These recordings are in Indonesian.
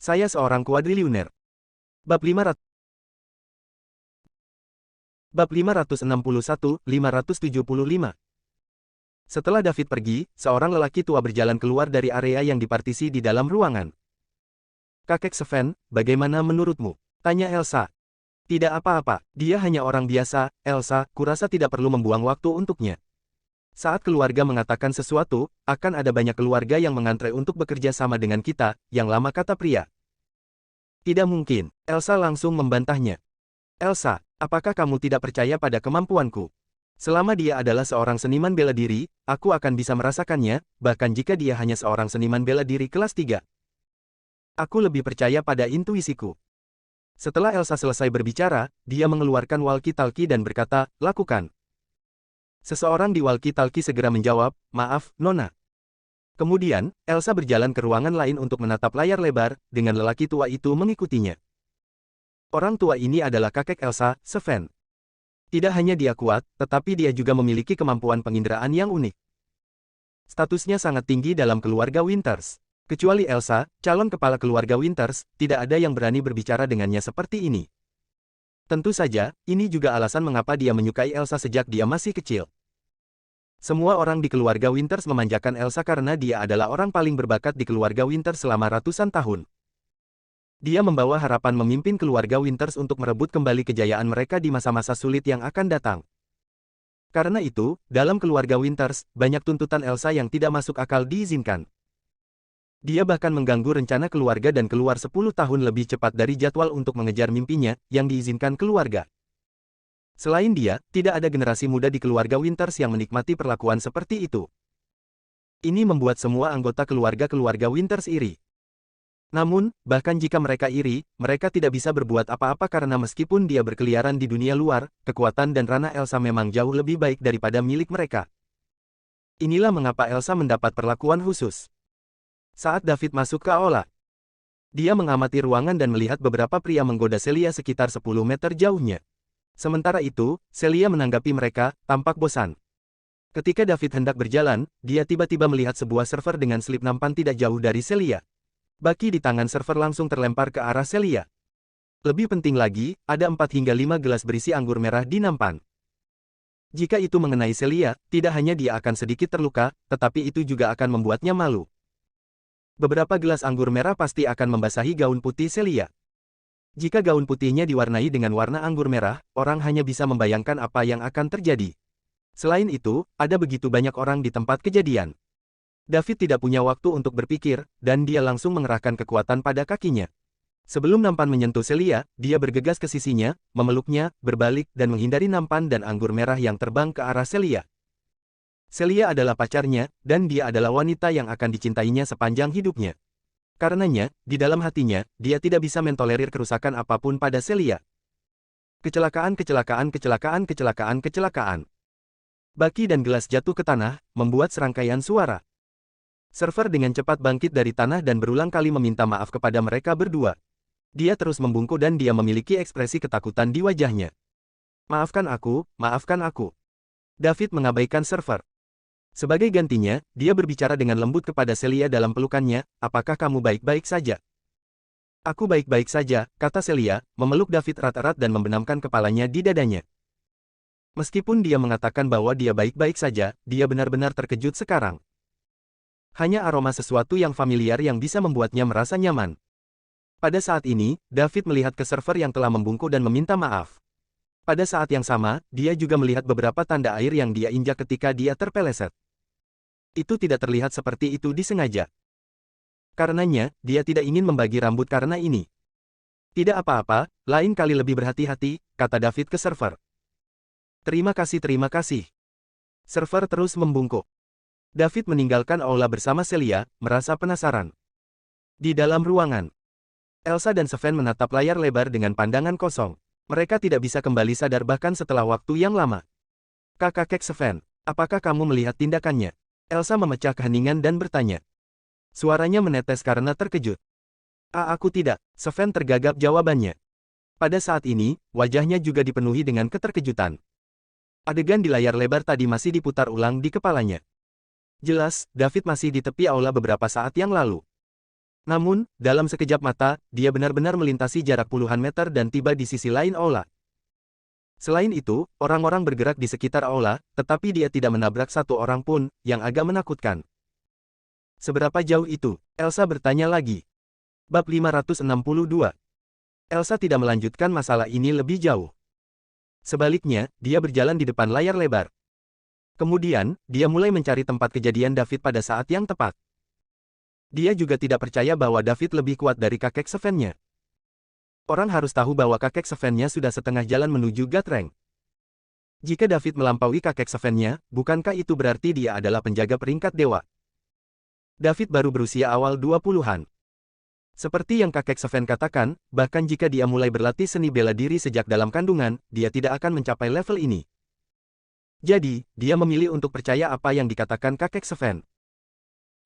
Saya seorang kuadriliuner. Bab 500 Bab 561-575. Setelah David pergi, seorang lelaki tua berjalan keluar dari area yang dipartisi di dalam ruangan. "Kakek Sven, bagaimana menurutmu?" tanya Elsa. "Tidak apa-apa, dia hanya orang biasa, Elsa, kurasa tidak perlu membuang waktu untuknya. Saat keluarga mengatakan sesuatu, akan ada banyak keluarga yang mengantre untuk bekerja sama dengan kita," yang lama kata pria. "Tidak mungkin," Elsa langsung membantahnya. "Elsa, apakah kamu tidak percaya pada kemampuanku? Selama dia adalah seorang seniman bela diri, aku akan bisa merasakannya, bahkan jika dia hanya seorang seniman bela diri kelas 3. Aku lebih percaya pada intuisiku." Setelah Elsa selesai berbicara, dia mengeluarkan walkie-talkie dan berkata, "Lakukan." Seseorang di walkie-talkie segera menjawab, "Maaf, Nona." Kemudian, Elsa berjalan ke ruangan lain untuk menatap layar lebar, dengan lelaki tua itu mengikutinya. Orang tua ini adalah kakek Elsa, Sven. Tidak hanya dia kuat, tetapi dia juga memiliki kemampuan penginderaan yang unik. Statusnya sangat tinggi dalam keluarga Winters. Kecuali Elsa, calon kepala keluarga Winters, tidak ada yang berani berbicara dengannya seperti ini. Tentu saja, ini juga alasan mengapa dia menyukai Elsa sejak dia masih kecil. Semua orang di keluarga Winters memanjakan Elsa karena dia adalah orang paling berbakat di keluarga Winters selama ratusan tahun. Dia membawa harapan memimpin keluarga Winters untuk merebut kembali kejayaan mereka di masa-masa sulit yang akan datang. Karena itu, dalam keluarga Winters, banyak tuntutan Elsa yang tidak masuk akal diizinkan. Dia bahkan mengganggu rencana keluarga dan keluar 10 tahun lebih cepat dari jadwal untuk mengejar mimpinya, yang diizinkan keluarga. Selain dia, tidak ada generasi muda di keluarga Winters yang menikmati perlakuan seperti itu. Ini membuat semua anggota keluarga Winters iri. Namun, bahkan jika mereka iri, mereka tidak bisa berbuat apa-apa karena meskipun dia berkeliaran di dunia luar, kekuatan dan ranah Elsa memang jauh lebih baik daripada milik mereka. Inilah mengapa Elsa mendapat perlakuan khusus. Saat David masuk ke aula, dia mengamati ruangan dan melihat beberapa pria menggoda Celia sekitar 10 meter jauhnya. Sementara itu, Celia menanggapi mereka, tampak bosan. Ketika David hendak berjalan, dia tiba-tiba melihat sebuah server dengan slip nampan tidak jauh dari Celia. Baki di tangan server langsung terlempar ke arah Celia. Lebih penting lagi, ada 4 hingga 5 gelas berisi anggur merah di nampan. Jika itu mengenai Celia, tidak hanya dia akan sedikit terluka, tetapi itu juga akan membuatnya malu. Beberapa gelas anggur merah pasti akan membasahi gaun putih Celia. Jika gaun putihnya diwarnai dengan warna anggur merah, orang hanya bisa membayangkan apa yang akan terjadi. Selain itu, ada begitu banyak orang di tempat kejadian. David tidak punya waktu untuk berpikir, dan dia langsung mengerahkan kekuatan pada kakinya. Sebelum nampan menyentuh Celia, dia bergegas ke sisinya, memeluknya, berbalik, dan menghindari nampan dan anggur merah yang terbang ke arah Celia. Celia adalah pacarnya, dan dia adalah wanita yang akan dicintainya sepanjang hidupnya. Karenanya, di dalam hatinya, dia tidak bisa mentolerir kerusakan apapun pada Celia. Kecelakaan. Baki dan gelas jatuh ke tanah, membuat serangkaian suara. Server dengan cepat bangkit dari tanah dan berulang kali meminta maaf kepada mereka berdua. Dia terus membungkuk dan dia memiliki ekspresi ketakutan di wajahnya. Maafkan aku. David mengabaikan server. Sebagai gantinya, dia berbicara dengan lembut kepada Celia dalam pelukannya, "Apakah kamu baik-baik saja?" "Aku baik-baik saja," kata Celia, memeluk David erat-erat dan membenamkan kepalanya di dadanya. Meskipun dia mengatakan bahwa dia baik-baik saja, dia benar-benar terkejut sekarang. Hanya aroma sesuatu yang familiar yang bisa membuatnya merasa nyaman. Pada saat ini, David melihat ke server yang telah membungkuk dan meminta maaf. Pada saat yang sama, dia juga melihat beberapa tanda air yang dia injak ketika dia terpeleset. Itu tidak terlihat seperti itu disengaja. Karenanya, dia tidak ingin membagi rambut karena ini. "Tidak apa-apa, lain kali lebih berhati-hati," kata David ke server. Terima kasih. Server terus membungkuk. David meninggalkan aula bersama Celia, merasa penasaran. Di dalam ruangan, Elsa dan Sven menatap layar lebar dengan pandangan kosong. Mereka tidak bisa kembali sadar bahkan setelah waktu yang lama. "Kakek Sven, apakah kamu melihat tindakannya?" Elsa memecah keheningan dan bertanya. Suaranya menetes karena terkejut. Aku tidak," Sven tergagap jawabannya. Pada saat ini, wajahnya juga dipenuhi dengan keterkejutan. Adegan di layar lebar tadi masih diputar ulang di kepalanya. Jelas, David masih di tepi aula beberapa saat yang lalu. Namun, dalam sekejap mata, dia benar-benar melintasi jarak puluhan meter dan tiba di sisi lain aula. Selain itu, orang-orang bergerak di sekitar aula, tetapi dia tidak menabrak satu orang pun, yang agak menakutkan. Seberapa jauh itu? Elsa bertanya lagi. Bab 562. Elsa tidak melanjutkan masalah ini lebih jauh. Sebaliknya, dia berjalan di depan layar lebar. Kemudian, dia mulai mencari tempat kejadian David pada saat yang tepat. Dia juga tidak percaya bahwa David lebih kuat dari kakek Sven-nya. Orang harus tahu bahwa kakek Sven-nya sudah setengah jalan menuju God Rank. Jika David melampaui kakek Sven-nya, bukankah itu berarti dia adalah penjaga peringkat dewa? David baru berusia awal 20-an. Seperti yang kakek Sven katakan, bahkan jika dia mulai berlatih seni bela diri sejak dalam kandungan, dia tidak akan mencapai level ini. Jadi, dia memilih untuk percaya apa yang dikatakan kakek Sven.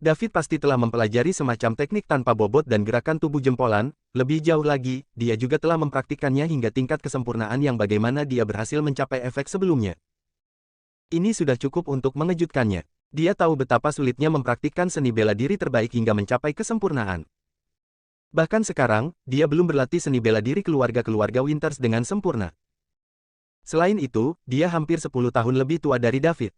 David pasti telah mempelajari semacam teknik tanpa bobot dan gerakan tubuh jempolan, lebih jauh lagi, dia juga telah mempraktikkannya hingga tingkat kesempurnaan yang bagaimana dia berhasil mencapai efek sebelumnya. Ini sudah cukup untuk mengejutkannya. Dia tahu betapa sulitnya mempraktikkan seni bela diri terbaik hingga mencapai kesempurnaan. Bahkan sekarang, dia belum berlatih seni bela diri keluarga-keluarga Winters dengan sempurna. Selain itu, dia hampir 10 tahun lebih tua dari David.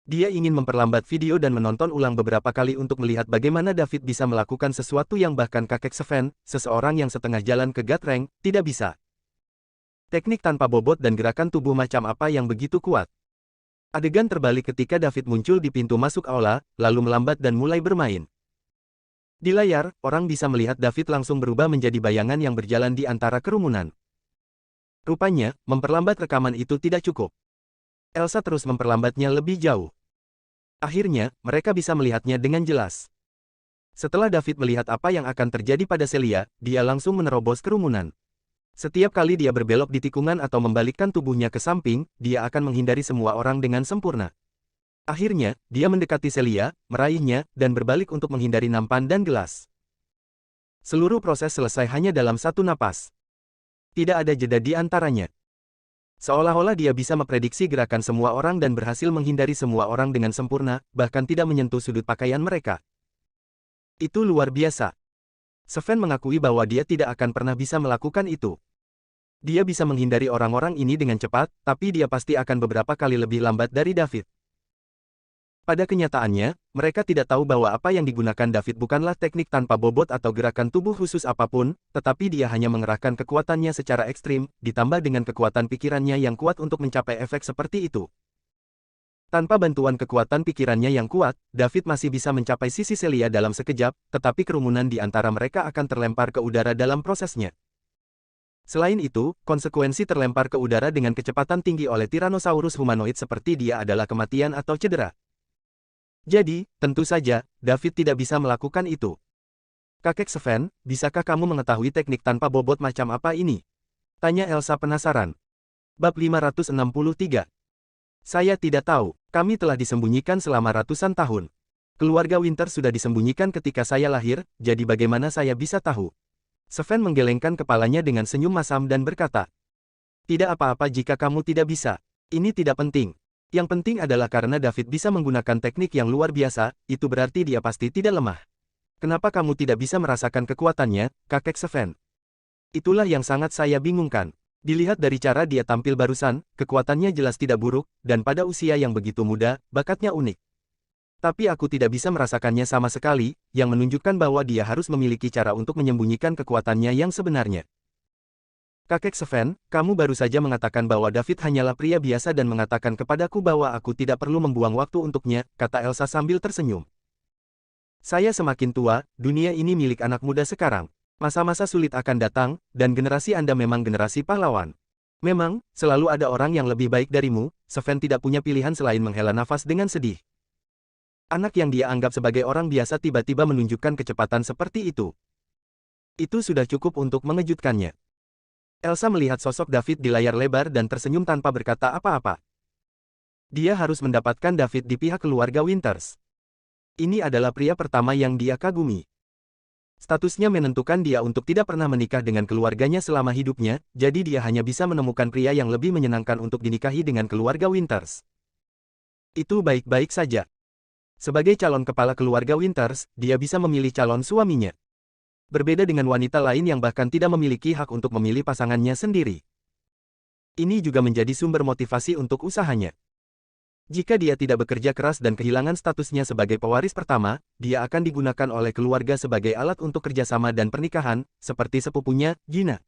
Dia ingin memperlambat video dan menonton ulang beberapa kali untuk melihat bagaimana David bisa melakukan sesuatu yang bahkan kakek Sven, seseorang yang setengah jalan ke God Rank, tidak bisa. Teknik tanpa bobot dan gerakan tubuh macam apa yang begitu kuat. Adegan terbalik ketika David muncul di pintu masuk aula, lalu melambat dan mulai bermain. Di layar, orang bisa melihat David langsung berubah menjadi bayangan yang berjalan di antara kerumunan. Rupanya, memperlambat rekaman itu tidak cukup. Elsa terus memperlambatnya lebih jauh. Akhirnya, mereka bisa melihatnya dengan jelas. Setelah David melihat apa yang akan terjadi pada Celia, dia langsung menerobos kerumunan. Setiap kali dia berbelok di tikungan atau membalikkan tubuhnya ke samping, dia akan menghindari semua orang dengan sempurna. Akhirnya, dia mendekati Celia, meraihnya, dan berbalik untuk menghindari nampan dan gelas. Seluruh proses selesai hanya dalam satu napas. Tidak ada jeda di antaranya. Seolah-olah dia bisa memprediksi gerakan semua orang dan berhasil menghindari semua orang dengan sempurna, bahkan tidak menyentuh sudut pakaian mereka. Itu luar biasa. Sven mengakui bahwa dia tidak akan pernah bisa melakukan itu. Dia bisa menghindari orang-orang ini dengan cepat, tapi dia pasti akan beberapa kali lebih lambat dari David. Pada kenyataannya, mereka tidak tahu bahwa apa yang digunakan David bukanlah teknik tanpa bobot atau gerakan tubuh khusus apapun, tetapi dia hanya mengerahkan kekuatannya secara ekstrim, ditambah dengan kekuatan pikirannya yang kuat untuk mencapai efek seperti itu. Tanpa bantuan kekuatan pikirannya yang kuat, David masih bisa mencapai sisi Celia dalam sekejap, tetapi kerumunan di antara mereka akan terlempar ke udara dalam prosesnya. Selain itu, konsekuensi terlempar ke udara dengan kecepatan tinggi oleh Tyrannosaurus humanoid seperti dia adalah kematian atau cedera. Jadi, tentu saja, David tidak bisa melakukan itu. Kakek Sven, bisakah kamu mengetahui teknik tanpa bobot macam apa ini? Tanya Elsa penasaran. Bab 563. Saya tidak tahu, kami telah disembunyikan selama ratusan tahun. Keluarga Winter sudah disembunyikan ketika saya lahir, jadi bagaimana saya bisa tahu? Sven menggelengkan kepalanya dengan senyum masam dan berkata, "Tidak apa-apa jika kamu tidak bisa. Ini tidak penting. Yang penting adalah karena David bisa menggunakan teknik yang luar biasa, itu berarti dia pasti tidak lemah. Kenapa kamu tidak bisa merasakan kekuatannya, kakek Sven?" Itulah yang sangat saya bingungkan. Dilihat dari cara dia tampil barusan, kekuatannya jelas tidak buruk, dan pada usia yang begitu muda, bakatnya unik. Tapi aku tidak bisa merasakannya sama sekali, yang menunjukkan bahwa dia harus memiliki cara untuk menyembunyikan kekuatannya yang sebenarnya. Kakek Sven, kamu baru saja mengatakan bahwa David hanyalah pria biasa dan mengatakan kepadaku bahwa aku tidak perlu membuang waktu untuknya, kata Elsa sambil tersenyum. Saya semakin tua, dunia ini milik anak muda sekarang. Masa-masa sulit akan datang, dan generasi Anda memang generasi pahlawan. Memang, selalu ada orang yang lebih baik darimu, Sven tidak punya pilihan selain menghela nafas dengan sedih. Anak yang dia anggap sebagai orang biasa tiba-tiba menunjukkan kecepatan seperti itu. Itu sudah cukup untuk mengejutkannya. Elsa melihat sosok David di layar lebar dan tersenyum tanpa berkata apa-apa. Dia harus mendapatkan David di pihak keluarga Winters. Ini adalah pria pertama yang dia kagumi. Statusnya menentukan dia untuk tidak pernah menikah dengan keluarganya selama hidupnya, jadi dia hanya bisa menemukan pria yang lebih menyenangkan untuk dinikahi dengan keluarga Winters. Itu baik-baik saja. Sebagai calon kepala keluarga Winters, dia bisa memilih calon suaminya. Berbeda dengan wanita lain yang bahkan tidak memiliki hak untuk memilih pasangannya sendiri. Ini juga menjadi sumber motivasi untuk usahanya. Jika dia tidak bekerja keras dan kehilangan statusnya sebagai pewaris pertama, dia akan digunakan oleh keluarga sebagai alat untuk kerjasama dan pernikahan, seperti sepupunya, Gina.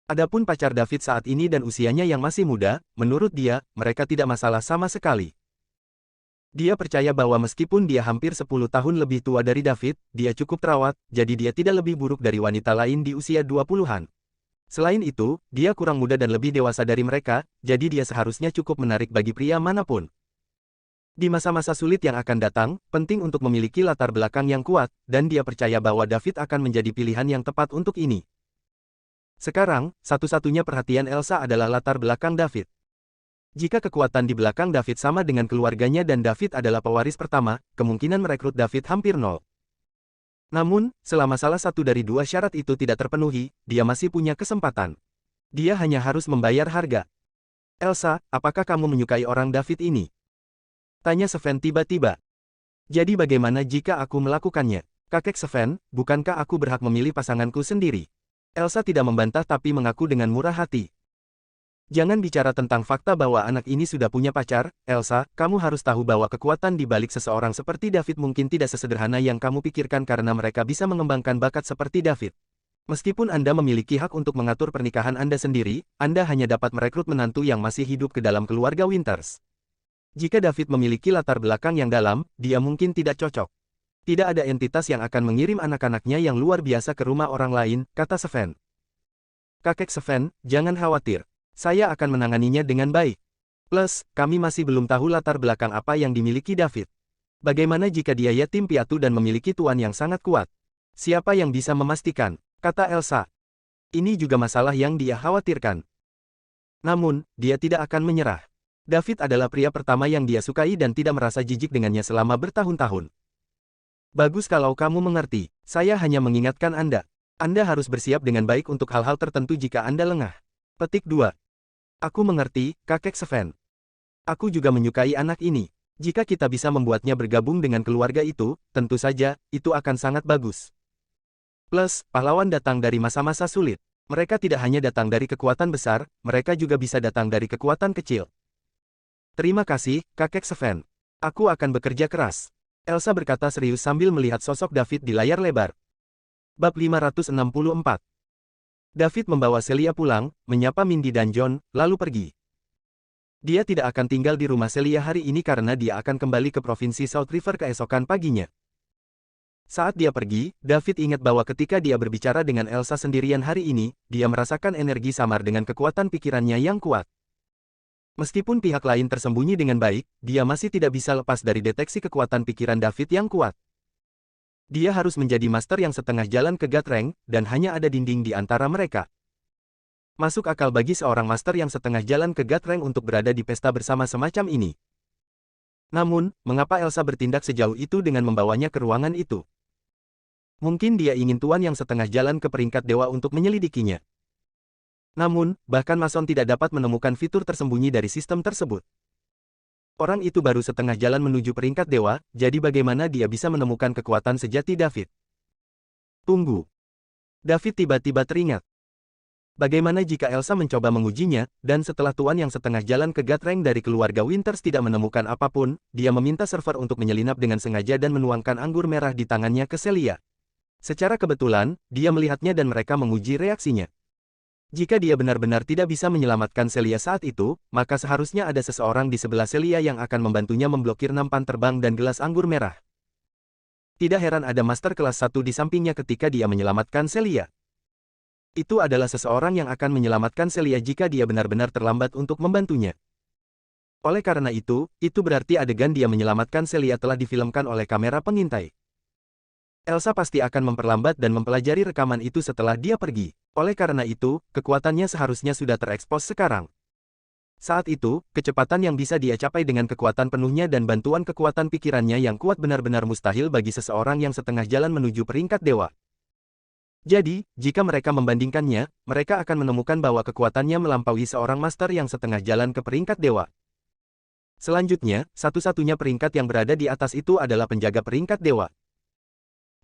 Adapun pacar David saat ini dan usianya yang masih muda, menurut dia, mereka tidak masalah sama sekali. Dia percaya bahwa meskipun dia hampir 10 tahun lebih tua dari David, dia cukup terawat, jadi dia tidak lebih buruk dari wanita lain di usia 20-an. Selain itu, dia kurang muda dan lebih dewasa dari mereka, jadi dia seharusnya cukup menarik bagi pria manapun. Di masa-masa sulit yang akan datang, penting untuk memiliki latar belakang yang kuat, dan dia percaya bahwa David akan menjadi pilihan yang tepat untuk ini. Sekarang, satu-satunya perhatian Elsa adalah latar belakang David. Jika kekuatan di belakang David sama dengan keluarganya dan David adalah pewaris pertama, kemungkinan merekrut David hampir nol. Namun, selama salah satu dari dua syarat itu tidak terpenuhi, dia masih punya kesempatan. Dia hanya harus membayar harga. Elsa, apakah kamu menyukai orang David ini? Tanya Sven tiba-tiba. Jadi bagaimana jika aku melakukannya? Kakek Sven, bukankah aku berhak memilih pasanganku sendiri? Elsa tidak membantah tapi mengaku dengan murah hati. Jangan bicara tentang fakta bahwa anak ini sudah punya pacar, Elsa, kamu harus tahu bahwa kekuatan di balik seseorang seperti David mungkin tidak sesederhana yang kamu pikirkan karena mereka bisa mengembangkan bakat seperti David. Meskipun Anda memiliki hak untuk mengatur pernikahan Anda sendiri, Anda hanya dapat merekrut menantu yang masih hidup ke dalam keluarga Winters. Jika David memiliki latar belakang yang dalam, dia mungkin tidak cocok. Tidak ada entitas yang akan mengirim anak-anaknya yang luar biasa ke rumah orang lain, kata Sven. Kakek Sven, jangan khawatir. Saya akan menanganinya dengan baik. Plus, kami masih belum tahu latar belakang apa yang dimiliki David. Bagaimana jika dia yatim piatu dan memiliki tuan yang sangat kuat? Siapa yang bisa memastikan? Kata Elsa. Ini juga masalah yang dia khawatirkan. Namun, dia tidak akan menyerah. David adalah pria pertama yang dia sukai dan tidak merasa jijik dengannya selama bertahun-tahun. Bagus kalau kamu mengerti. Saya hanya mengingatkan Anda. Anda harus bersiap dengan baik untuk hal-hal tertentu jika Anda lengah. Petik 2. Aku mengerti, kakek Sven. Aku juga menyukai anak ini. Jika kita bisa membuatnya bergabung dengan keluarga itu, tentu saja, itu akan sangat bagus. Plus, pahlawan datang dari masa-masa sulit. Mereka tidak hanya datang dari kekuatan besar, mereka juga bisa datang dari kekuatan kecil. Terima kasih, kakek Sven. Aku akan bekerja keras. Elsa berkata serius sambil melihat sosok David di layar lebar. Bab 564. David membawa Celia pulang, menyapa Mindy dan John, lalu pergi. Dia tidak akan tinggal di rumah Celia hari ini karena dia akan kembali ke provinsi South River keesokan paginya. Saat dia pergi, David ingat bahwa ketika dia berbicara dengan Elsa sendirian hari ini, dia merasakan energi samar dengan kekuatan pikirannya yang kuat. Meskipun pihak lain tersembunyi dengan baik, dia masih tidak bisa lepas dari deteksi kekuatan pikiran David yang kuat. Dia harus menjadi master yang setengah jalan ke God Rank, dan hanya ada dinding di antara mereka. Masuk akal bagi seorang master yang setengah jalan ke God Rank untuk berada di pesta bersama semacam ini. Namun, mengapa Elsa bertindak sejauh itu dengan membawanya ke ruangan itu? Mungkin dia ingin tuan yang setengah jalan ke peringkat dewa untuk menyelidikinya. Namun, bahkan Mason tidak dapat menemukan fitur tersembunyi dari sistem tersebut. Orang itu baru setengah jalan menuju peringkat dewa, jadi bagaimana dia bisa menemukan kekuatan sejati David? Tunggu. David tiba-tiba teringat. Bagaimana jika Elsa mencoba mengujinya, dan setelah tuan yang setengah jalan ke God Rank dari keluarga Winters tidak menemukan apapun, dia meminta server untuk menyelinap dengan sengaja dan menuangkan anggur merah di tangannya ke Celia. Secara kebetulan, dia melihatnya dan mereka menguji reaksinya. Jika dia benar-benar tidak bisa menyelamatkan Celia saat itu, maka seharusnya ada seseorang di sebelah Celia yang akan membantunya memblokir nampan terbang dan gelas anggur merah. Tidak heran ada master kelas 1 di sampingnya ketika dia menyelamatkan Celia. Itu adalah seseorang yang akan menyelamatkan Celia jika dia benar-benar terlambat untuk membantunya. Oleh karena itu berarti adegan dia menyelamatkan Celia telah difilmkan oleh kamera pengintai. Elsa pasti akan memperlambat dan mempelajari rekaman itu setelah dia pergi. Oleh karena itu, kekuatannya seharusnya sudah terekspos sekarang. Saat itu, kecepatan yang bisa dia capai dengan kekuatan penuhnya dan bantuan kekuatan pikirannya yang kuat benar-benar mustahil bagi seseorang yang setengah jalan menuju peringkat dewa. Jadi, jika mereka membandingkannya, mereka akan menemukan bahwa kekuatannya melampaui seorang master yang setengah jalan ke peringkat dewa. Selanjutnya, satu-satunya peringkat yang berada di atas itu adalah penjaga peringkat dewa.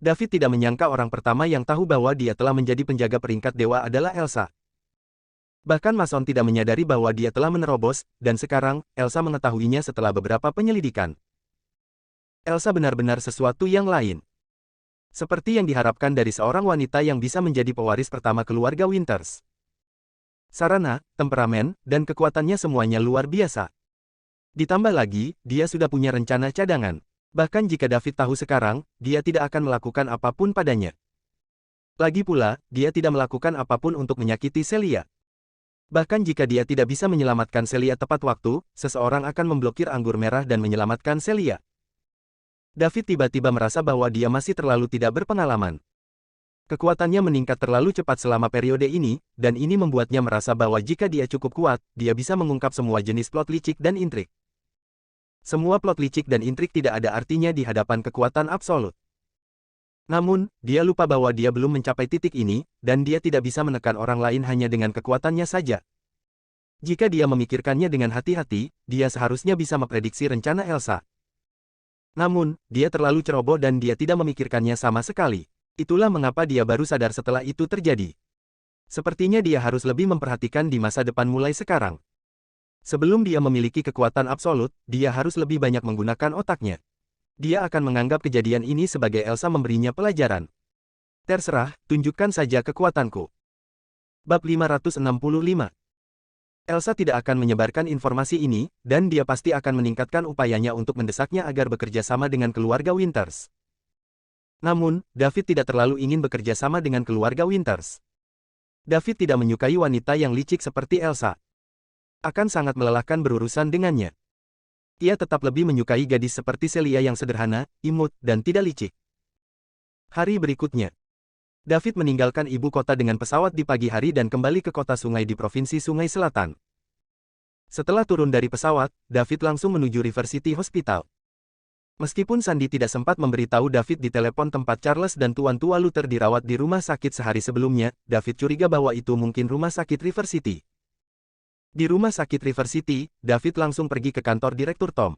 David tidak menyangka orang pertama yang tahu bahwa dia telah menjadi penjaga peringkat dewa adalah Elsa. Bahkan Mason tidak menyadari bahwa dia telah menerobos, dan sekarang, Elsa mengetahuinya setelah beberapa penyelidikan. Elsa benar-benar sesuatu yang lain. Seperti yang diharapkan dari seorang wanita yang bisa menjadi pewaris pertama keluarga Winters. Sarana, temperamen, dan kekuatannya semuanya luar biasa. Ditambah lagi, dia sudah punya rencana cadangan. Bahkan jika David tahu sekarang, dia tidak akan melakukan apapun padanya. Lagi pula, dia tidak melakukan apapun untuk menyakiti Celia. Bahkan jika dia tidak bisa menyelamatkan Celia tepat waktu, seseorang akan memblokir anggur merah dan menyelamatkan Celia. David tiba-tiba merasa bahwa dia masih terlalu tidak berpengalaman. Kekuatannya meningkat terlalu cepat selama periode ini, dan ini membuatnya merasa bahwa jika dia cukup kuat, dia bisa mengungkap semua jenis plot licik dan intrik. Semua plot licik dan intrik tidak ada artinya di hadapan kekuatan absolut. Namun, dia lupa bahwa dia belum mencapai titik ini, dan dia tidak bisa menekan orang lain hanya dengan kekuatannya saja. Jika dia memikirkannya dengan hati-hati, dia seharusnya bisa memprediksi rencana Elsa. Namun, dia terlalu ceroboh dan dia tidak memikirkannya sama sekali. Itulah mengapa dia baru sadar setelah itu terjadi. Sepertinya dia harus lebih memperhatikan di masa depan mulai sekarang. Sebelum dia memiliki kekuatan absolut, dia harus lebih banyak menggunakan otaknya. Dia akan menganggap kejadian ini sebagai Elsa memberinya pelajaran. Terserah, tunjukkan saja kekuatanku. Bab 565. Elsa tidak akan menyebarkan informasi ini, dan dia pasti akan meningkatkan upayanya untuk mendesaknya agar bekerja sama dengan keluarga Winters. Namun, David tidak terlalu ingin bekerja sama dengan keluarga Winters. David tidak menyukai wanita yang licik seperti Elsa. Akan sangat melelahkan berurusan dengannya. Ia tetap lebih menyukai gadis seperti Celia yang sederhana, imut, dan tidak licik. Hari berikutnya, David meninggalkan ibu kota dengan pesawat di pagi hari dan kembali ke kota sungai di Provinsi Sungai Selatan. Setelah turun dari pesawat, David langsung menuju River City Hospital. Meskipun Sandy tidak sempat memberitahu David di telepon tempat Charles dan Tuan Tua Luther dirawat di rumah sakit sehari sebelumnya, David curiga bahwa itu mungkin rumah sakit River City. Di rumah sakit River City, David langsung pergi ke kantor Direktur Tom.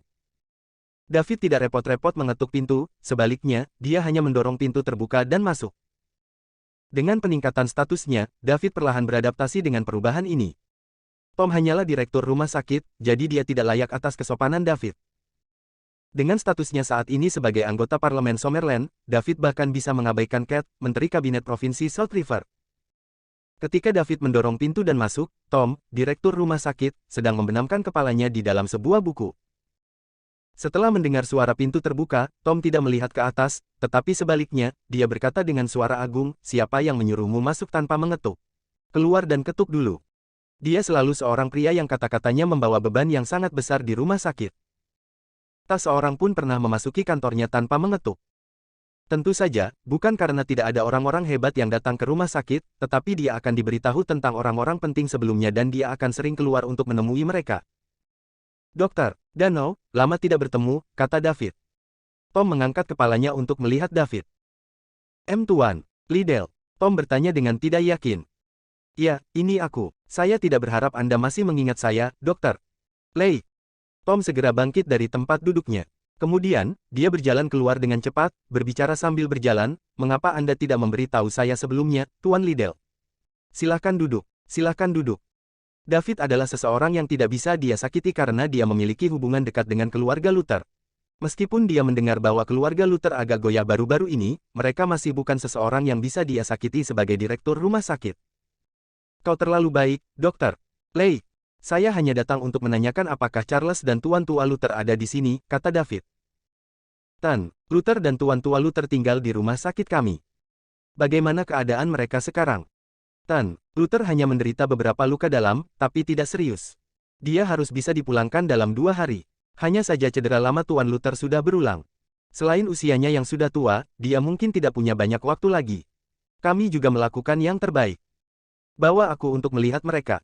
David tidak repot-repot mengetuk pintu, sebaliknya, dia hanya mendorong pintu terbuka dan masuk. Dengan peningkatan statusnya, David perlahan beradaptasi dengan perubahan ini. Tom hanyalah direktur rumah sakit, jadi dia tidak layak atas kesopanan David. Dengan statusnya saat ini sebagai anggota parlemen Summerland, David bahkan bisa mengabaikan Cat, Menteri Kabinet Provinsi South River. Ketika David mendorong pintu dan masuk, Tom, direktur rumah sakit, sedang membenamkan kepalanya di dalam sebuah buku. Setelah mendengar suara pintu terbuka, Tom tidak melihat ke atas, tetapi sebaliknya, dia berkata dengan suara agung, "Siapa yang menyuruhmu masuk tanpa mengetuk? Keluar dan ketuk dulu." Dia selalu seorang pria yang kata-katanya membawa beban yang sangat besar di rumah sakit. Tak seorang pun pernah memasuki kantornya tanpa mengetuk. Tentu saja, bukan karena tidak ada orang-orang hebat yang datang ke rumah sakit, tetapi dia akan diberitahu tentang orang-orang penting sebelumnya dan dia akan sering keluar untuk menemui mereka. "Dokter, Dano, lama tidak bertemu," kata David. Tom mengangkat kepalanya untuk melihat David. Tuan Liddell," Tom bertanya dengan tidak yakin. "Ya, ini aku. Saya tidak berharap Anda masih mengingat saya, Dokter Lei." Tom segera bangkit dari tempat duduknya. Kemudian, dia berjalan keluar dengan cepat, berbicara sambil berjalan, "Mengapa Anda tidak memberitahu saya sebelumnya, Tuan Liddell? Silakan duduk, silakan duduk." David adalah seseorang yang tidak bisa dia sakiti karena dia memiliki hubungan dekat dengan keluarga Luther. Meskipun dia mendengar bahwa keluarga Luther agak goyah baru-baru ini, mereka masih bukan seseorang yang bisa dia sakiti sebagai direktur rumah sakit. "Kau terlalu baik, Dokter Lei. Saya hanya datang untuk menanyakan apakah Charles dan Tuan Tua Luther ada di sini," kata David. "Tan, Luther dan Tuan Tua Luther tinggal di rumah sakit kami. Bagaimana keadaan mereka sekarang?" "Tan, Luther hanya menderita beberapa luka dalam, tapi tidak serius. Dia harus bisa dipulangkan dalam 2 hari. Hanya saja cedera lama Tuan Luther sudah berulang. Selain usianya yang sudah tua, dia mungkin tidak punya banyak waktu lagi. Kami juga melakukan yang terbaik. Bawa aku untuk melihat mereka."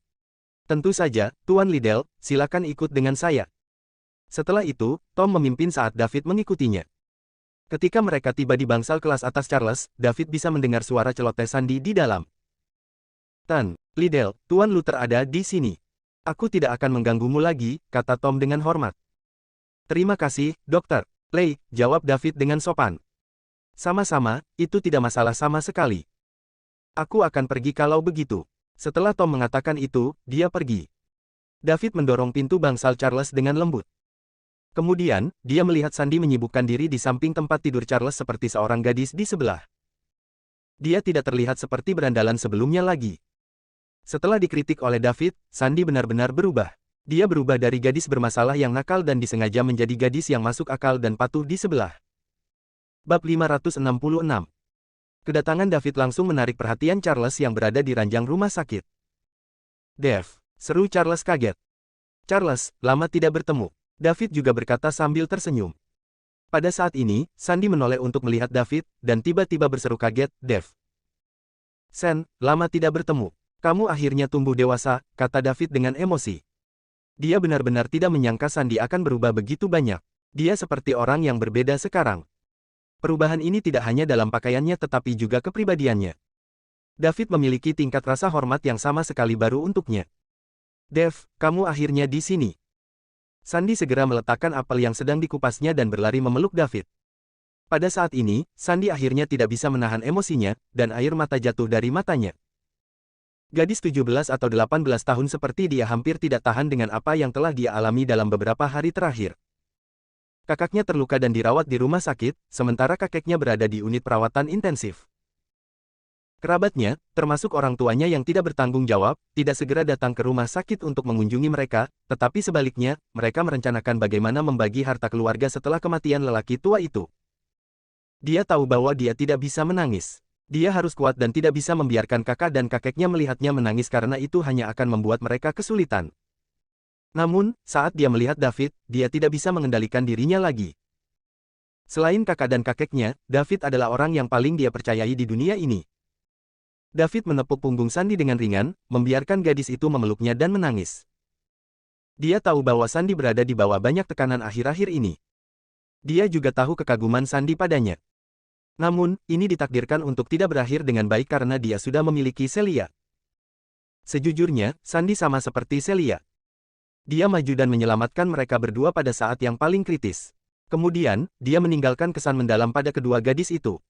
"Tentu saja, Tuan Liddell, silakan ikut dengan saya." Setelah itu, Tom memimpin saat David mengikutinya. Ketika mereka tiba di bangsal kelas atas Charles, David bisa mendengar suara celoteh Sandy di dalam. "Tan Liddell, Tuan Luther ada di sini." "Aku tidak akan mengganggumu lagi," kata Tom dengan hormat. "Terima kasih, Dokter Lei," jawab David dengan sopan. Sama-sama, itu tidak masalah sama sekali. Aku akan pergi kalau begitu. Setelah Tom mengatakan itu, dia pergi. David mendorong pintu bangsal Charles dengan lembut. Kemudian, dia melihat Sandy menyibukkan diri di samping tempat tidur Charles seperti seorang gadis di sebelah. Dia tidak terlihat seperti berandalan sebelumnya lagi. Setelah dikritik oleh David, Sandy benar-benar berubah. Dia berubah dari gadis bermasalah yang nakal dan disengaja menjadi gadis yang masuk akal dan patuh di sebelah. Bab 566. Kedatangan David langsung menarik perhatian Charles yang berada di ranjang rumah sakit. "Dev," seru Charles kaget. "Charles, lama tidak bertemu." David juga berkata sambil tersenyum. Pada saat ini, Sandy menoleh untuk melihat David, dan tiba-tiba berseru kaget, "Dev. Sen, lama tidak bertemu. Kamu akhirnya tumbuh dewasa," kata David dengan emosi. Dia benar-benar tidak menyangka Sandy akan berubah begitu banyak. Dia seperti orang yang berbeda sekarang. Perubahan ini tidak hanya dalam pakaiannya tetapi juga kepribadiannya. David memiliki tingkat rasa hormat yang sama sekali baru untuknya. "Dev, kamu akhirnya di sini." Sandy segera meletakkan apel yang sedang dikupasnya dan berlari memeluk David. Pada saat ini, Sandy akhirnya tidak bisa menahan emosinya, dan air mata jatuh dari matanya. Gadis 17 atau 18 tahun seperti dia hampir tidak tahan dengan apa yang telah dia alami dalam beberapa hari terakhir. Kakaknya terluka dan dirawat di rumah sakit, sementara kakeknya berada di unit perawatan intensif. Kerabatnya, termasuk orang tuanya yang tidak bertanggung jawab, tidak segera datang ke rumah sakit untuk mengunjungi mereka, tetapi sebaliknya, mereka merencanakan bagaimana membagi harta keluarga setelah kematian lelaki tua itu. Dia tahu bahwa dia tidak bisa menangis. Dia harus kuat dan tidak bisa membiarkan kakak dan kakeknya melihatnya menangis karena itu hanya akan membuat mereka kesulitan. Namun, saat dia melihat David, dia tidak bisa mengendalikan dirinya lagi. Selain kakak dan kakeknya, David adalah orang yang paling dia percayai di dunia ini. David menepuk punggung Sandy dengan ringan, membiarkan gadis itu memeluknya dan menangis. Dia tahu bahwa Sandy berada di bawah banyak tekanan akhir-akhir ini. Dia juga tahu kekaguman Sandy padanya. Namun, ini ditakdirkan untuk tidak berakhir dengan baik karena dia sudah memiliki Celia. Sejujurnya, Sandy sama seperti Celia. Dia maju dan menyelamatkan mereka berdua pada saat yang paling kritis. Kemudian, dia meninggalkan kesan mendalam pada kedua gadis itu.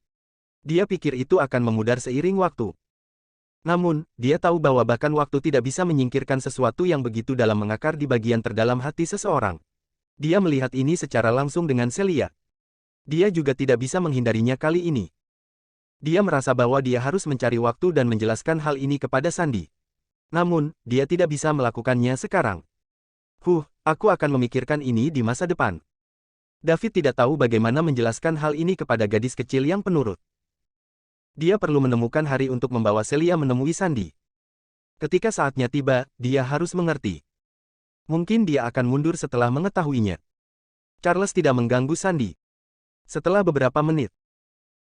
Dia pikir itu akan memudar seiring waktu. Namun, dia tahu bahwa bahkan waktu tidak bisa menyingkirkan sesuatu yang begitu dalam mengakar di bagian terdalam hati seseorang. Dia melihat ini secara langsung dengan Celia. Dia juga tidak bisa menghindarinya kali ini. Dia merasa bahwa dia harus mencari waktu dan menjelaskan hal ini kepada Sandy. Namun, dia tidak bisa melakukannya sekarang. Aku akan memikirkan ini di masa depan. David tidak tahu bagaimana menjelaskan hal ini kepada gadis kecil yang penurut. Dia perlu menemukan hari untuk membawa Celia menemui Sandy. Ketika saatnya tiba, dia harus mengerti. Mungkin dia akan mundur setelah mengetahuinya. Charles tidak mengganggu Sandy. Setelah beberapa menit,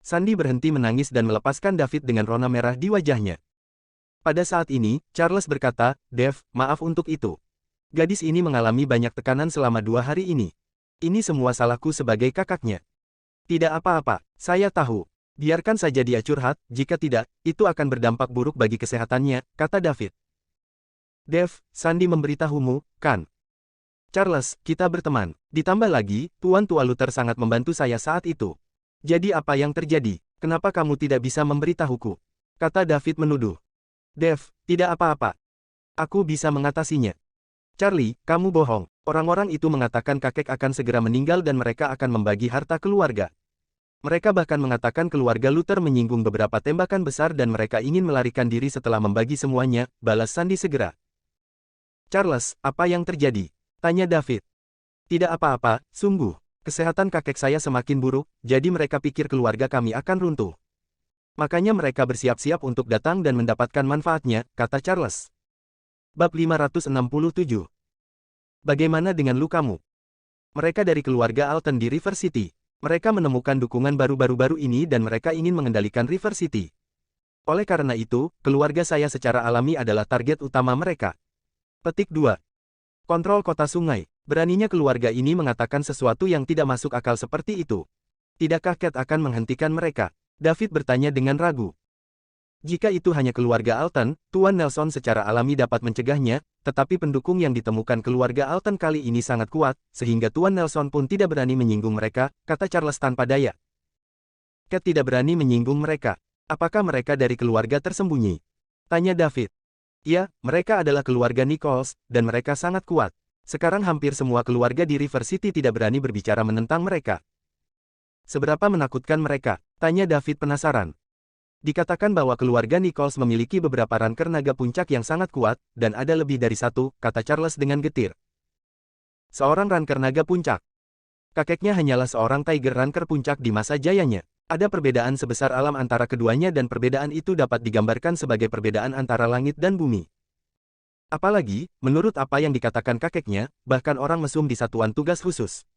Sandy berhenti menangis dan melepaskan David dengan rona merah di wajahnya. Pada saat ini, Charles berkata, "Dev, maaf untuk itu. Gadis ini mengalami banyak tekanan selama 2 hari ini. Ini semua salahku sebagai kakaknya." "Tidak apa-apa, saya tahu. Biarkan saja dia curhat, jika tidak, itu akan berdampak buruk bagi kesehatannya," kata David. "Dev, Sandy memberitahumu, kan? Charles, kita berteman. Ditambah lagi, Tuan Tua Luther sangat membantu saya saat itu. Jadi apa yang terjadi? Kenapa kamu tidak bisa memberitahuku?" kata David menuduh. "Dev, tidak apa-apa. Aku bisa mengatasinya." "Charlie, kamu bohong. Orang-orang itu mengatakan kakek akan segera meninggal dan mereka akan membagi harta keluarga. Mereka bahkan mengatakan keluarga Luther menyinggung beberapa tembakan besar dan mereka ingin melarikan diri setelah membagi semuanya," balas Sandy segera. "Charles, apa yang terjadi?" tanya David. "Tidak apa-apa, sungguh. Kesehatan kakek saya semakin buruk, jadi mereka pikir keluarga kami akan runtuh. Makanya mereka bersiap-siap untuk datang dan mendapatkan manfaatnya," kata Charles. Bab 567. Bagaimana dengan lukamu? Mereka dari keluarga Alton di River City. Mereka menemukan dukungan baru-baru ini dan mereka ingin mengendalikan River City. Oleh karena itu, keluarga saya secara alami adalah target utama mereka. Petik 2. Kontrol kota sungai. Beraninya keluarga ini mengatakan sesuatu yang tidak masuk akal seperti itu. Tidakkah Cat akan menghentikan mereka? David bertanya dengan ragu. Jika itu hanya keluarga Alton, Tuan Nelson secara alami dapat mencegahnya, tetapi pendukung yang ditemukan keluarga Alton kali ini sangat kuat, sehingga Tuan Nelson pun tidak berani menyinggung mereka, kata Charles tanpa daya. Cat tidak berani menyinggung mereka. Apakah mereka dari keluarga tersembunyi? Tanya David. Ya, mereka adalah keluarga Nichols, dan mereka sangat kuat. Sekarang hampir semua keluarga di River City tidak berani berbicara menentang mereka. Seberapa menakutkan mereka? Tanya David penasaran. Dikatakan bahwa keluarga Nichols memiliki beberapa ranker naga puncak yang sangat kuat, dan ada lebih dari satu, kata Charles dengan getir. Seorang ranker naga puncak. Kakeknya hanyalah seorang Tiger ranker puncak di masa jayanya. Ada perbedaan sebesar alam antara keduanya dan perbedaan itu dapat digambarkan sebagai perbedaan antara langit dan bumi. Apalagi, menurut apa yang dikatakan kakeknya, bahkan orang mesum di satuan tugas khusus.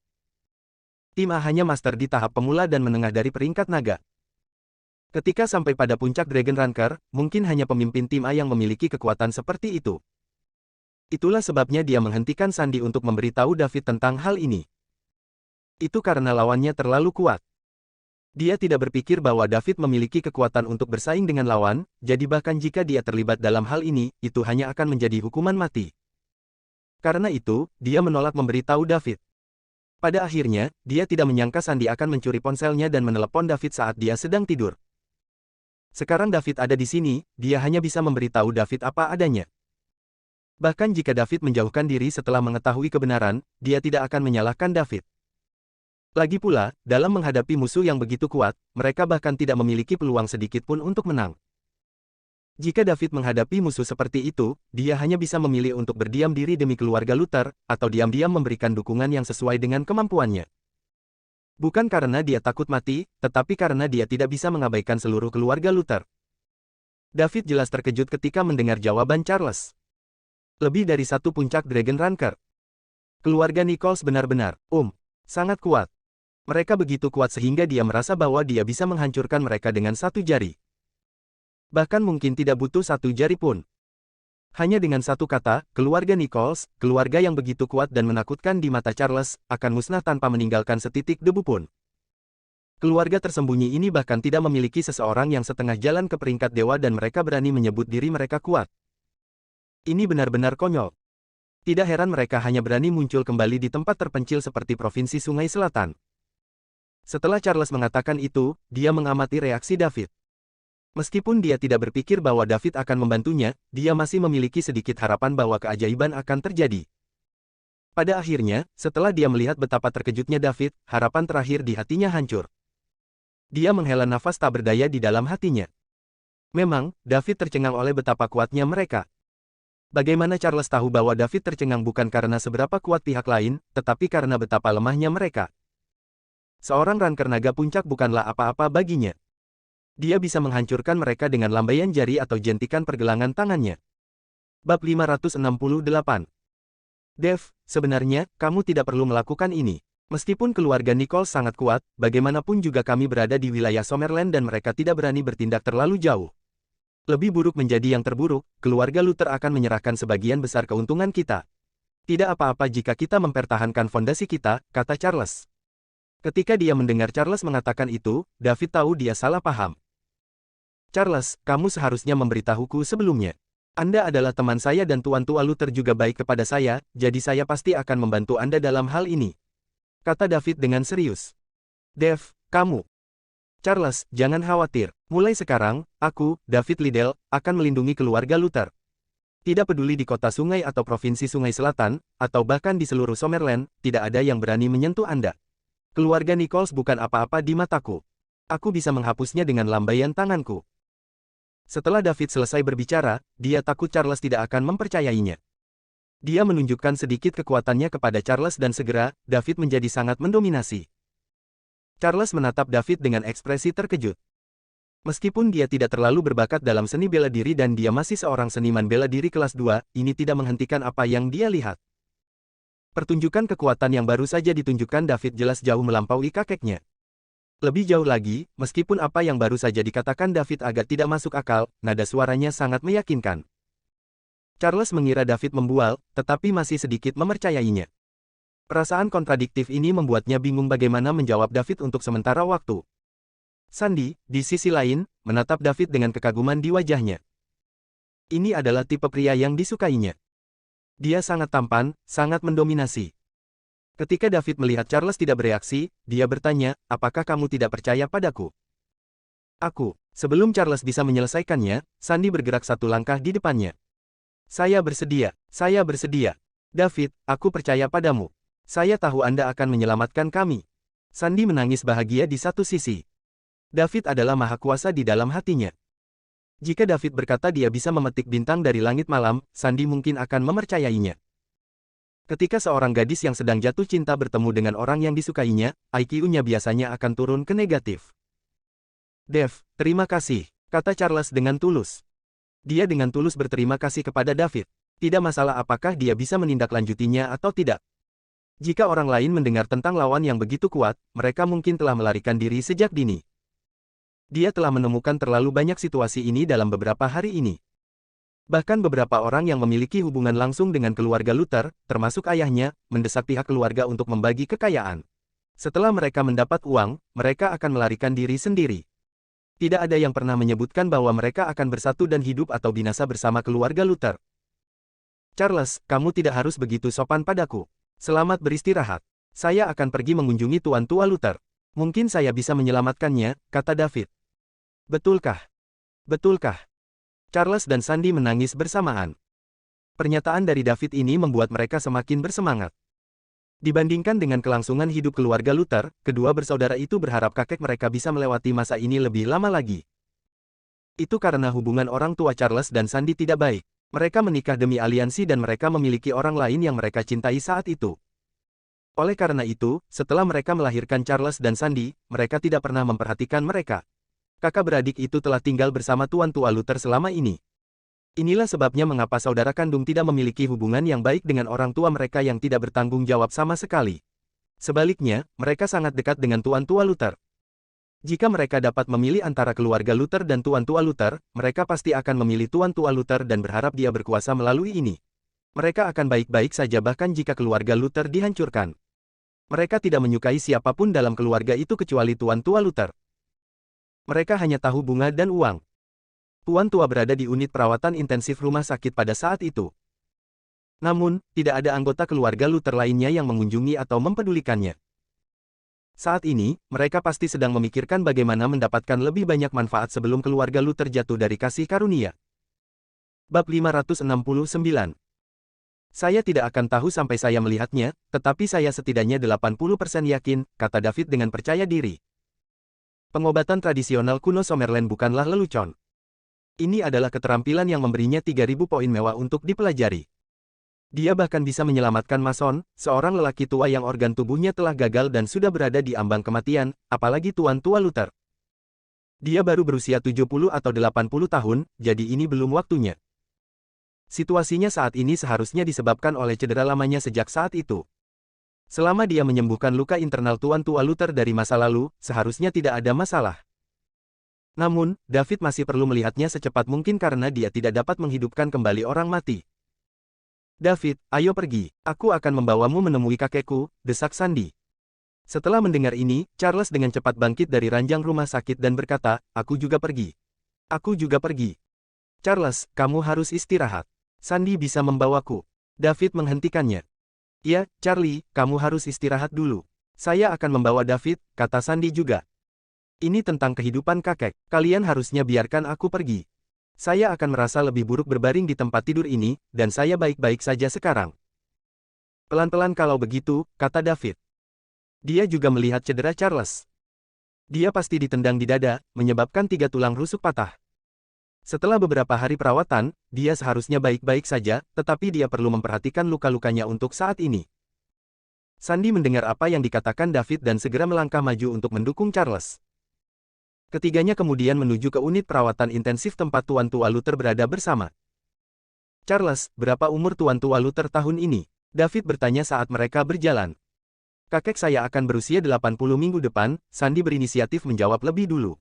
Tim A hanya master di tahap pemula dan menengah dari peringkat naga. Ketika sampai pada puncak Dragon Ranker, mungkin hanya pemimpin tim A yang memiliki kekuatan seperti itu. Itulah sebabnya dia menghentikan Sandy untuk memberitahu David tentang hal ini. Itu karena lawannya terlalu kuat. Dia tidak berpikir bahwa David memiliki kekuatan untuk bersaing dengan lawan, jadi bahkan jika dia terlibat dalam hal ini, itu hanya akan menjadi hukuman mati. Karena itu, dia menolak memberitahu David. Pada akhirnya, dia tidak menyangka Sandy akan mencuri ponselnya dan menelepon David saat dia sedang tidur. Sekarang David ada di sini, dia hanya bisa memberitahu David apa adanya. Bahkan jika David menjauhkan diri setelah mengetahui kebenaran, dia tidak akan menyalahkan David. Lagi pula, dalam menghadapi musuh yang begitu kuat, mereka bahkan tidak memiliki peluang sedikit pun untuk menang. Jika David menghadapi musuh seperti itu, dia hanya bisa memilih untuk berdiam diri demi keluarga Luther, atau diam-diam memberikan dukungan yang sesuai dengan kemampuannya. Bukan karena dia takut mati, tetapi karena dia tidak bisa mengabaikan seluruh keluarga Luther. David jelas terkejut ketika mendengar jawaban Charles. Lebih dari satu puncak Dragon Ranker. Keluarga Nichols benar-benar, sangat kuat. Mereka begitu kuat sehingga dia merasa bahwa dia bisa menghancurkan mereka dengan satu jari. Bahkan mungkin tidak butuh satu jari pun. Hanya dengan satu kata, keluarga Nichols, keluarga yang begitu kuat dan menakutkan di mata Charles, akan musnah tanpa meninggalkan setitik debu pun. Keluarga tersembunyi ini bahkan tidak memiliki seseorang yang setengah jalan ke peringkat dewa dan mereka berani menyebut diri mereka kuat. Ini benar-benar konyol. Tidak heran mereka hanya berani muncul kembali di tempat terpencil seperti Provinsi Sungai Selatan. Setelah Charles mengatakan itu, dia mengamati reaksi David. Meskipun dia tidak berpikir bahwa David akan membantunya, dia masih memiliki sedikit harapan bahwa keajaiban akan terjadi. Pada akhirnya, setelah dia melihat betapa terkejutnya David, harapan terakhir di hatinya hancur. Dia menghela nafas tak berdaya di dalam hatinya. Memang, David tercengang oleh betapa kuatnya mereka. Bagaimana Charles tahu bahwa David tercengang bukan karena seberapa kuat pihak lain, tetapi karena betapa lemahnya mereka. Seorang ranker naga puncak bukanlah apa-apa baginya. Dia bisa menghancurkan mereka dengan lambaian jari atau jentikan pergelangan tangannya. Bab 568. Dev, sebenarnya, kamu tidak perlu melakukan ini. Meskipun keluarga Nichols sangat kuat, bagaimanapun juga kami berada di wilayah Summerland dan mereka tidak berani bertindak terlalu jauh. Lebih buruk menjadi yang terburuk, keluarga Luther akan menyerahkan sebagian besar keuntungan kita. Tidak apa-apa jika kita mempertahankan fondasi kita, kata Charles. Ketika dia mendengar Charles mengatakan itu, David tahu dia salah paham. Charles, kamu seharusnya memberitahuku sebelumnya. Anda adalah teman saya dan Tuan Tua Luther juga baik kepada saya, jadi saya pasti akan membantu Anda dalam hal ini. Kata David dengan serius. Dev, kamu. Charles, jangan khawatir. Mulai sekarang, aku, David Liddell, akan melindungi keluarga Luther. Tidak peduli di kota sungai atau provinsi Sungai Selatan, atau bahkan di seluruh Summerland, tidak ada yang berani menyentuh Anda. Keluarga Nichols bukan apa-apa di mataku. Aku bisa menghapusnya dengan lambaian tanganku. Setelah David selesai berbicara, dia takut Charles tidak akan mempercayainya. Dia menunjukkan sedikit kekuatannya kepada Charles dan segera, David menjadi sangat mendominasi. Charles menatap David dengan ekspresi terkejut. Meskipun dia tidak terlalu berbakat dalam seni bela diri dan dia masih seorang seniman bela diri kelas 2, ini tidak menghentikan apa yang dia lihat. Pertunjukan kekuatan yang baru saja ditunjukkan David jelas jauh melampaui kakeknya. Lebih jauh lagi, meskipun apa yang baru saja dikatakan David agak tidak masuk akal, nada suaranya sangat meyakinkan. Charles mengira David membual, tetapi masih sedikit mempercayainya. Perasaan kontradiktif ini membuatnya bingung bagaimana menjawab David untuk sementara waktu. Sandy, di sisi lain, menatap David dengan kekaguman di wajahnya. Ini adalah tipe pria yang disukainya. Dia sangat tampan, sangat mendominasi. Ketika David melihat Charles tidak bereaksi, dia bertanya, apakah kamu tidak percaya padaku? Sebelum Charles bisa menyelesaikannya, Sandy bergerak satu langkah di depannya. Saya bersedia. Saya bersedia. David, aku percaya padamu. Saya tahu Anda akan menyelamatkan kami. Sandy menangis bahagia di satu sisi. David adalah maha kuasa di dalam hatinya. Jika David berkata dia bisa memetik bintang dari langit malam, Sandy mungkin akan mempercayainya. Ketika seorang gadis yang sedang jatuh cinta bertemu dengan orang yang disukainya, IQ-nya biasanya akan turun ke negatif. Dev, terima kasih, kata Charles dengan tulus. Dia dengan tulus berterima kasih kepada David. Tidak masalah apakah dia bisa menindaklanjutinya atau tidak. Jika orang lain mendengar tentang lawan yang begitu kuat, mereka mungkin telah melarikan diri sejak dini. Dia telah menemukan terlalu banyak situasi ini dalam beberapa hari ini. Bahkan beberapa orang yang memiliki hubungan langsung dengan keluarga Luther, termasuk ayahnya, mendesak pihak keluarga untuk membagi kekayaan. Setelah mereka mendapat uang, mereka akan melarikan diri sendiri. Tidak ada yang pernah menyebutkan bahwa mereka akan bersatu dan hidup atau binasa bersama keluarga Luther. Charles, kamu tidak harus begitu sopan padaku. Selamat beristirahat. Saya akan pergi mengunjungi Tuan Tua Luther. Mungkin saya bisa menyelamatkannya, kata David. Betulkah? Betulkah? Charles dan Sandy menangis bersamaan. Pernyataan dari David ini membuat mereka semakin bersemangat. Dibandingkan dengan kelangsungan hidup keluarga Luther, kedua bersaudara itu berharap kakek mereka bisa melewati masa ini lebih lama lagi. Itu karena hubungan orang tua Charles dan Sandy tidak baik. Mereka menikah demi aliansi dan mereka memiliki orang lain yang mereka cintai saat itu. Oleh karena itu, setelah mereka melahirkan Charles dan Sandy, mereka tidak pernah memperhatikan mereka. Kakak beradik itu telah tinggal bersama Tuan Tua Luther selama ini. Inilah sebabnya mengapa saudara kandung tidak memiliki hubungan yang baik dengan orang tua mereka yang tidak bertanggung jawab sama sekali. Sebaliknya, mereka sangat dekat dengan Tuan Tua Luther. Jika mereka dapat memilih antara keluarga Luther dan Tuan Tua Luther, mereka pasti akan memilih Tuan Tua Luther dan berharap dia berkuasa melalui ini. Mereka akan baik-baik saja bahkan jika keluarga Luther dihancurkan. Mereka tidak menyukai siapapun dalam keluarga itu kecuali Tuan Tua Luther. Mereka hanya tahu bunga dan uang. Tuan Tua berada di unit perawatan intensif rumah sakit pada saat itu. Namun, tidak ada anggota keluarga Luther lainnya yang mengunjungi atau mempedulikannya. Saat ini, mereka pasti sedang memikirkan bagaimana mendapatkan lebih banyak manfaat sebelum keluarga Luther jatuh dari kasih karunia. Bab 569. Saya tidak akan tahu sampai saya melihatnya, tetapi saya setidaknya 80% yakin, kata David dengan percaya diri. Pengobatan tradisional kuno Somerland bukanlah lelucon. Ini adalah keterampilan yang memberinya 3.000 poin mewah untuk dipelajari. Dia bahkan bisa menyelamatkan Mason, seorang lelaki tua yang organ tubuhnya telah gagal dan sudah berada di ambang kematian, apalagi Tuan Tua Luther. Dia baru berusia 70 atau 80 tahun, jadi ini belum waktunya. Situasinya saat ini seharusnya disebabkan oleh cedera lamanya sejak saat itu. Selama dia menyembuhkan luka internal Tuan Tua Luther dari masa lalu, seharusnya tidak ada masalah. Namun, David masih perlu melihatnya secepat mungkin karena dia tidak dapat menghidupkan kembali orang mati. David, ayo pergi. Aku akan membawamu menemui kakekku, desak Sandy. Setelah mendengar ini, Charles dengan cepat bangkit dari ranjang rumah sakit dan berkata, aku juga pergi. Aku juga pergi. Charles, kamu harus istirahat. Sandy bisa membawaku. David menghentikannya. Ya, Charlie, kamu harus istirahat dulu. Saya akan membawa David, kata Sandy juga. Ini tentang kehidupan kakek. Kalian harusnya biarkan aku pergi. Saya akan merasa lebih buruk berbaring di tempat tidur ini, dan saya baik-baik saja sekarang. Pelan-pelan kalau begitu, kata David. Dia juga melihat cedera Charles. Dia pasti ditendang di dada, menyebabkan 3 tulang rusuk patah. Setelah beberapa hari perawatan, dia seharusnya baik-baik saja, tetapi dia perlu memperhatikan luka-lukanya untuk saat ini. Sandy mendengar apa yang dikatakan David dan segera melangkah maju untuk mendukung Charles. Ketiganya kemudian menuju ke unit perawatan intensif tempat Tuan Tua Luther berada bersama. Charles, berapa umur Tuan Tua Luther tahun ini? David bertanya saat mereka berjalan. Kakek saya akan berusia 80 minggu depan, Sandy berinisiatif menjawab lebih dulu.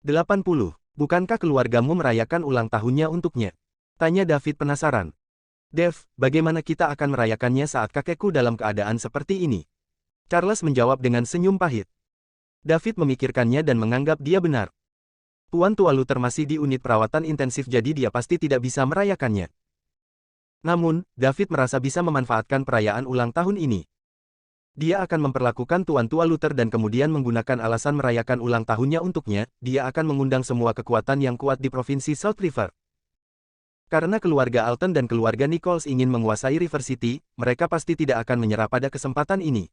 80. Bukankah keluargamu merayakan ulang tahunnya untuknya? Tanya David penasaran. Dev, bagaimana kita akan merayakannya saat kakekku dalam keadaan seperti ini? Charles menjawab dengan senyum pahit. David memikirkannya dan menganggap dia benar. Tuan Tua Luther masih di unit perawatan intensif jadi dia pasti tidak bisa merayakannya. Namun, David merasa bisa memanfaatkan perayaan ulang tahun ini. Dia akan memperlakukan Tuan Tua Luther dan kemudian menggunakan alasan merayakan ulang tahunnya untuknya, dia akan mengundang semua kekuatan yang kuat di provinsi South River. Karena keluarga Alton dan keluarga Nichols ingin menguasai River City, mereka pasti tidak akan menyerah pada kesempatan ini.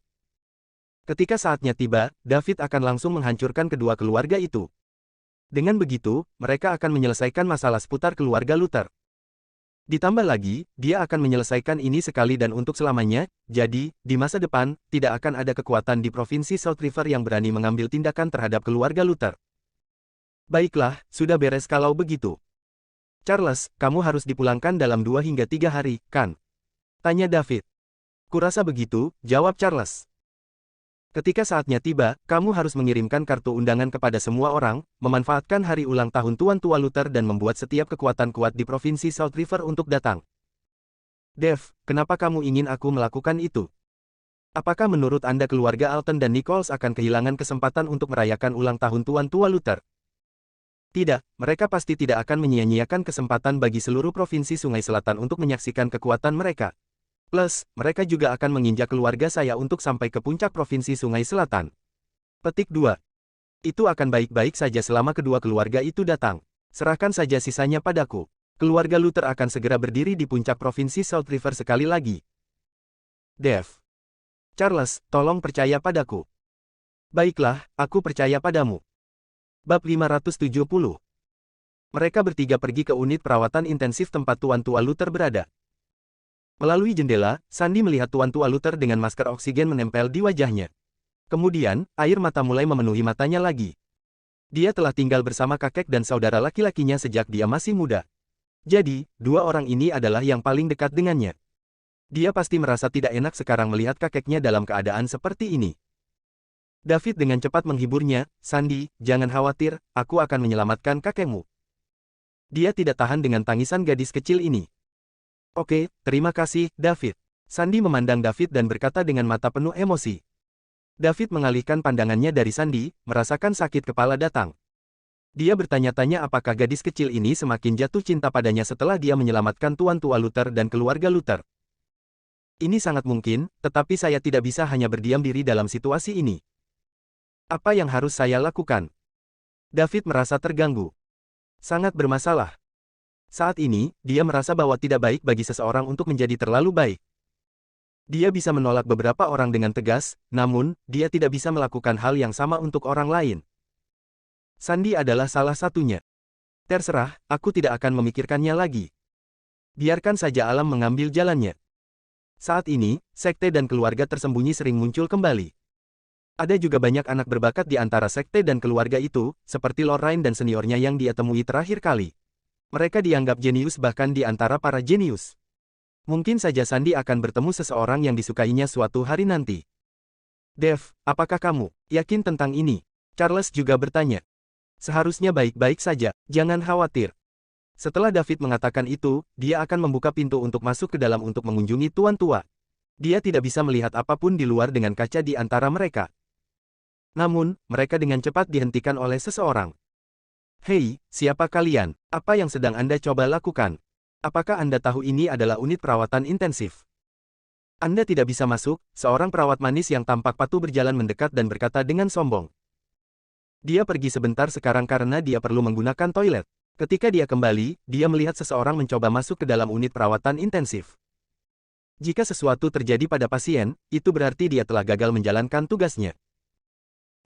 Ketika saatnya tiba, David akan langsung menghancurkan kedua keluarga itu. Dengan begitu, mereka akan menyelesaikan masalah seputar keluarga Luther. Ditambah lagi, dia akan menyelesaikan ini sekali dan untuk selamanya, jadi, di masa depan, tidak akan ada kekuatan di provinsi South River yang berani mengambil tindakan terhadap keluarga Luther. Baiklah, sudah beres kalau begitu. Charles, kamu harus dipulangkan dalam 2 hingga 3 hari, kan? Tanya David. Kurasa begitu, jawab Charles. Ketika saatnya tiba, kamu harus mengirimkan kartu undangan kepada semua orang, memanfaatkan hari ulang tahun Tuan Tua Luther dan membuat setiap kekuatan kuat di provinsi South River untuk datang. Dev, kenapa kamu ingin aku melakukan itu? Apakah menurut Anda keluarga Alton dan Nichols akan kehilangan kesempatan untuk merayakan ulang tahun Tuan Tua Luther? Tidak, mereka pasti tidak akan menyia-nyiakan kesempatan bagi seluruh provinsi Sungai Selatan untuk menyaksikan kekuatan mereka. Plus, mereka juga akan menginjak keluarga saya untuk sampai ke puncak provinsi Sungai Selatan. Petik 2. Itu akan baik-baik saja selama kedua keluarga itu datang. Serahkan saja sisanya padaku. Keluarga Luther akan segera berdiri di puncak provinsi South River sekali lagi. Dev. Charles, tolong percaya padaku. Baiklah, aku percaya padamu. Bab 570. Mereka bertiga pergi ke unit perawatan intensif tempat Tuan Tua Luther berada. Melalui jendela, Sandy melihat Tuan Tua Luther dengan masker oksigen menempel di wajahnya. Kemudian, air mata mulai memenuhi matanya lagi. Dia telah tinggal bersama kakek dan saudara laki-lakinya sejak dia masih muda. Jadi, dua orang ini adalah yang paling dekat dengannya. Dia pasti merasa tidak enak sekarang melihat kakeknya dalam keadaan seperti ini. David dengan cepat menghiburnya, Sandy, jangan khawatir, aku akan menyelamatkan kakekmu. Dia tidak tahan dengan tangisan gadis kecil ini. Oke, terima kasih, David. Sandy memandang David dan berkata dengan mata penuh emosi. David mengalihkan pandangannya dari Sandy, merasakan sakit kepala datang. Dia bertanya-tanya apakah gadis kecil ini semakin jatuh cinta padanya setelah dia menyelamatkan Tuan Tua Luther dan keluarga Luther. Ini sangat mungkin, tetapi saya tidak bisa hanya berdiam diri dalam situasi ini. Apa yang harus saya lakukan? David merasa terganggu. Sangat bermasalah. Saat ini, dia merasa bahwa tidak baik bagi seseorang untuk menjadi terlalu baik. Dia bisa menolak beberapa orang dengan tegas, namun, dia tidak bisa melakukan hal yang sama untuk orang lain. Sandy adalah salah satunya. Terserah, aku tidak akan memikirkannya lagi. Biarkan saja alam mengambil jalannya. Saat ini, sekte dan keluarga tersembunyi sering muncul kembali. Ada juga banyak anak berbakat di antara sekte dan keluarga itu, seperti Lorraine dan seniornya yang dia temui terakhir kali. Mereka dianggap jenius bahkan di antara para jenius. Mungkin saja Sandy akan bertemu seseorang yang disukainya suatu hari nanti. Dev, apakah kamu yakin tentang ini? Charles juga bertanya. Seharusnya baik-baik saja, jangan khawatir. Setelah David mengatakan itu, dia akan membuka pintu untuk masuk ke dalam untuk mengunjungi Tuan Tua. Dia tidak bisa melihat apapun di luar dengan kaca di antara mereka. Namun, mereka dengan cepat dihentikan oleh seseorang. Hei, siapa kalian? Apa yang sedang Anda coba lakukan? Apakah Anda tahu ini adalah unit perawatan intensif? Anda tidak bisa masuk, seorang perawat manis yang tampak patuh berjalan mendekat dan berkata dengan sombong. Dia pergi sebentar sekarang karena dia perlu menggunakan toilet. Ketika dia kembali, dia melihat seseorang mencoba masuk ke dalam unit perawatan intensif. Jika sesuatu terjadi pada pasien, itu berarti dia telah gagal menjalankan tugasnya.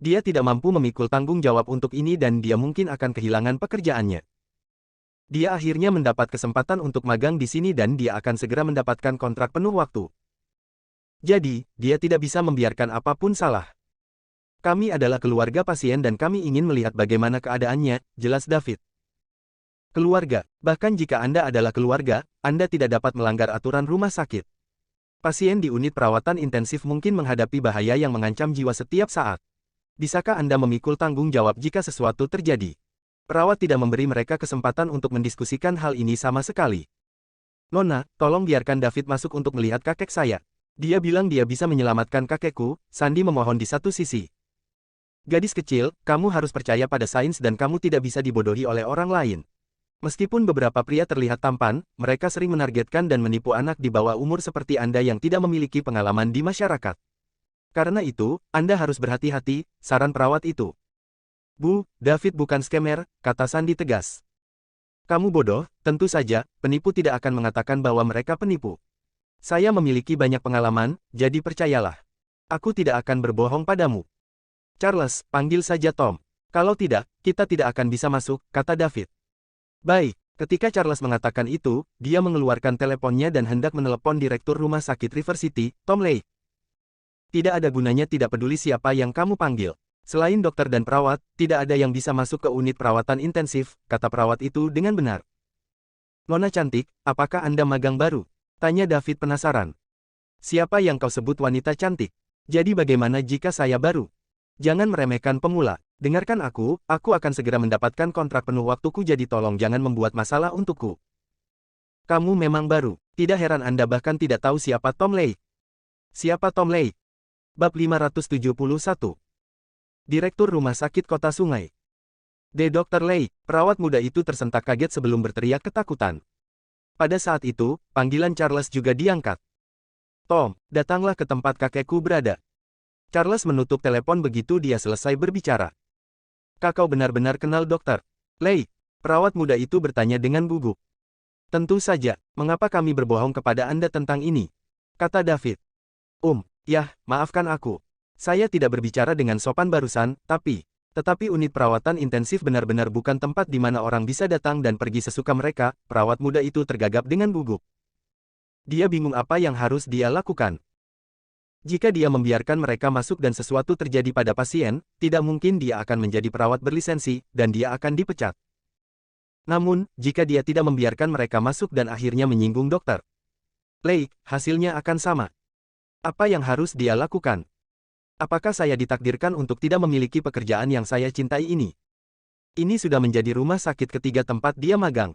Dia tidak mampu memikul tanggung jawab untuk ini dan dia mungkin akan kehilangan pekerjaannya. Dia akhirnya mendapat kesempatan untuk magang di sini dan dia akan segera mendapatkan kontrak penuh waktu. Jadi, dia tidak bisa membiarkan apapun salah. Kami adalah keluarga pasien dan kami ingin melihat bagaimana keadaannya, jelas David. Keluarga, bahkan jika Anda adalah keluarga, Anda tidak dapat melanggar aturan rumah sakit. Pasien di unit perawatan intensif mungkin menghadapi bahaya yang mengancam jiwa setiap saat. Bisakah Anda memikul tanggung jawab jika sesuatu terjadi? Perawat tidak memberi mereka kesempatan untuk mendiskusikan hal ini sama sekali. Nona, tolong biarkan David masuk untuk melihat kakek saya. Dia bilang dia bisa menyelamatkan kakekku, Sandy memohon di satu sisi. Gadis kecil, kamu harus percaya pada sains dan kamu tidak bisa dibodohi oleh orang lain. Meskipun beberapa pria terlihat tampan, mereka sering menargetkan dan menipu anak di bawah umur seperti Anda yang tidak memiliki pengalaman di masyarakat. Karena itu, Anda harus berhati-hati, saran perawat itu. Bu, David bukan scammer, kata Sandy tegas. Kamu bodoh, tentu saja, penipu tidak akan mengatakan bahwa mereka penipu. Saya memiliki banyak pengalaman, jadi percayalah. Aku tidak akan berbohong padamu. Charles, panggil saja Tom. Kalau tidak, kita tidak akan bisa masuk, kata David. Baik, ketika Charles mengatakan itu, dia mengeluarkan teleponnya dan hendak menelepon Direktur Rumah Sakit River City, Tom Lake. Tidak ada gunanya tidak peduli siapa yang kamu panggil. Selain dokter dan perawat, tidak ada yang bisa masuk ke unit perawatan intensif, kata perawat itu dengan benar. Nona cantik, apakah Anda magang baru? Tanya David penasaran. Siapa yang kau sebut wanita cantik? Jadi bagaimana jika saya baru? Jangan meremehkan pemula. Dengarkan aku akan segera mendapatkan kontrak penuh waktuku jadi tolong jangan membuat masalah untukku. Kamu memang baru. Tidak heran Anda bahkan tidak tahu siapa Tom Lake. Siapa Tom Lake? Bab 571. Direktur Rumah Sakit Kota Sungai. Dr. Lake, perawat muda itu tersentak kaget sebelum berteriak ketakutan. Pada saat itu, panggilan Charles juga diangkat. Tom, datanglah ke tempat kakekku berada. Charles menutup telepon begitu dia selesai berbicara. Kakau benar-benar kenal Dr. Lake? Perawat muda itu bertanya dengan gugup. Tentu saja, mengapa kami berbohong kepada Anda tentang ini? Kata David. Yah, maafkan aku. Saya tidak berbicara dengan sopan barusan, tetapi unit perawatan intensif benar-benar bukan tempat di mana orang bisa datang dan pergi sesuka mereka, perawat muda itu tergagap dengan gugup. Dia bingung apa yang harus dia lakukan. Jika dia membiarkan mereka masuk dan sesuatu terjadi pada pasien, tidak mungkin dia akan menjadi perawat berlisensi, dan dia akan dipecat. Namun, jika dia tidak membiarkan mereka masuk dan akhirnya menyinggung Dr. Lake, hasilnya akan sama. Apa yang harus dia lakukan? Apakah saya ditakdirkan untuk tidak memiliki pekerjaan yang saya cintai ini? Ini sudah menjadi rumah sakit ketiga tempat dia magang.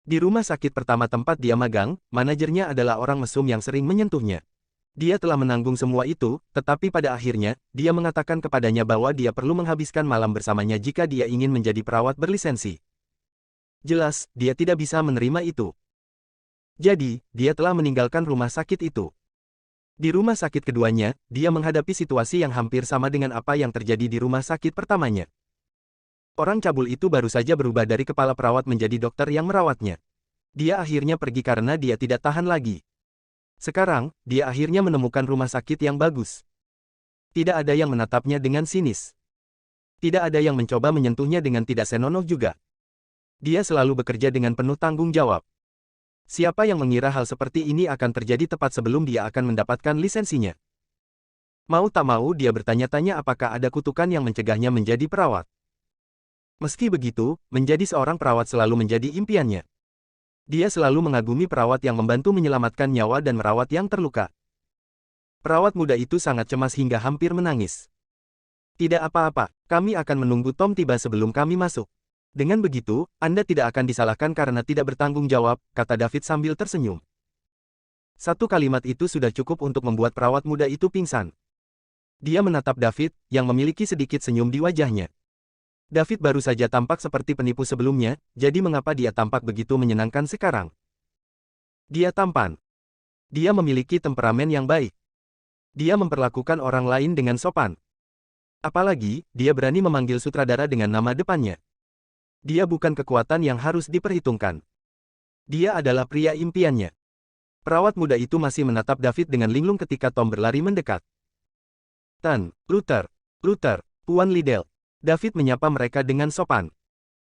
Di rumah sakit pertama tempat dia magang, manajernya adalah orang mesum yang sering menyentuhnya. Dia telah menanggung semua itu, tetapi pada akhirnya, dia mengatakan kepadanya bahwa dia perlu menghabiskan malam bersamanya jika dia ingin menjadi perawat berlisensi. Jelas, dia tidak bisa menerima itu. Jadi, dia telah meninggalkan rumah sakit itu. Di rumah sakit keduanya, dia menghadapi situasi yang hampir sama dengan apa yang terjadi di rumah sakit pertamanya. Orang cabul itu baru saja berubah dari kepala perawat menjadi dokter yang merawatnya. Dia akhirnya pergi karena dia tidak tahan lagi. Sekarang, dia akhirnya menemukan rumah sakit yang bagus. Tidak ada yang menatapnya dengan sinis. Tidak ada yang mencoba menyentuhnya dengan tidak senonoh juga. Dia selalu bekerja dengan penuh tanggung jawab. Siapa yang mengira hal seperti ini akan terjadi tepat sebelum dia akan mendapatkan lisensinya? Mau tak mau dia bertanya-tanya apakah ada kutukan yang mencegahnya menjadi perawat. Meski begitu, menjadi seorang perawat selalu menjadi impiannya. Dia selalu mengagumi perawat yang membantu menyelamatkan nyawa dan merawat yang terluka. Perawat muda itu sangat cemas hingga hampir menangis. Tidak apa-apa, kami akan menunggu Tom tiba sebelum kami masuk. Dengan begitu, Anda tidak akan disalahkan karena tidak bertanggung jawab, kata David sambil tersenyum. Satu kalimat itu sudah cukup untuk membuat perawat muda itu pingsan. Dia menatap David, yang memiliki sedikit senyum di wajahnya. David baru saja tampak seperti penipu sebelumnya, jadi mengapa dia tampak begitu menyenangkan sekarang? Dia tampan. Dia memiliki temperamen yang baik. Dia memperlakukan orang lain dengan sopan. Apalagi, dia berani memanggil sutradara dengan nama depannya. Dia bukan kekuatan yang harus diperhitungkan. Dia adalah pria impiannya. Perawat muda itu masih menatap David dengan linglung ketika Tom berlari mendekat. Luther, Puan Liddell. David menyapa mereka dengan sopan.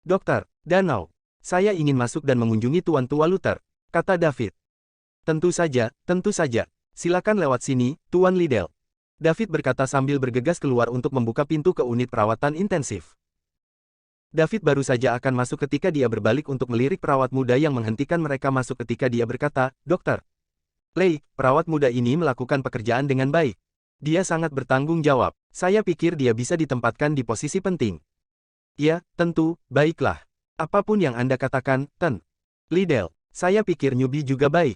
Dokter, Danau. Saya ingin masuk dan mengunjungi Tuan Tua Luther, kata David. Tentu saja. Silakan lewat sini, Tuan Liddell. David berkata sambil bergegas keluar untuk membuka pintu ke unit perawatan intensif. David baru saja akan masuk ketika dia berbalik untuk melirik perawat muda yang menghentikan mereka masuk ketika dia berkata, Dokter Lake, perawat muda ini melakukan pekerjaan dengan baik. Dia sangat bertanggung jawab. Saya pikir dia bisa ditempatkan di posisi penting. Ya, tentu, baiklah. Apapun yang Anda katakan, Liddell, saya pikir newbie juga baik.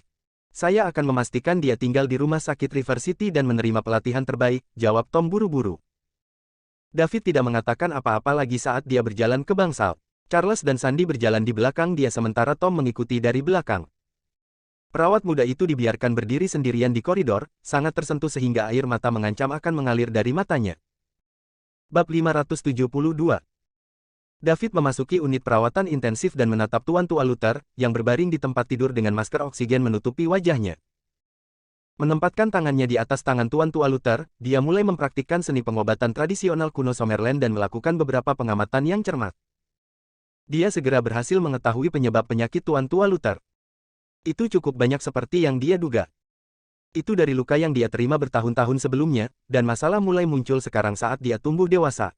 Saya akan memastikan dia tinggal di rumah sakit River City dan menerima pelatihan terbaik, jawab Tom buru-buru. David tidak mengatakan apa-apa lagi saat dia berjalan ke bangsal. Charles dan Sandy berjalan di belakang dia sementara Tom mengikuti dari belakang. Perawat muda itu dibiarkan berdiri sendirian di koridor, sangat tersentuh sehingga air mata mengancam akan mengalir dari matanya. Bab 572. David memasuki unit perawatan intensif dan menatap Tuan Tua Luther, yang berbaring di tempat tidur dengan masker oksigen menutupi wajahnya. Menempatkan tangannya di atas tangan Tuan Tua Luther, dia mulai mempraktikkan seni pengobatan tradisional kuno Sommerland dan melakukan beberapa pengamatan yang cermat. Dia segera berhasil mengetahui penyebab penyakit Tuan Tua Luther. Itu cukup banyak seperti yang dia duga. Itu dari luka yang dia terima bertahun-tahun sebelumnya, dan masalah mulai muncul sekarang saat dia tumbuh dewasa.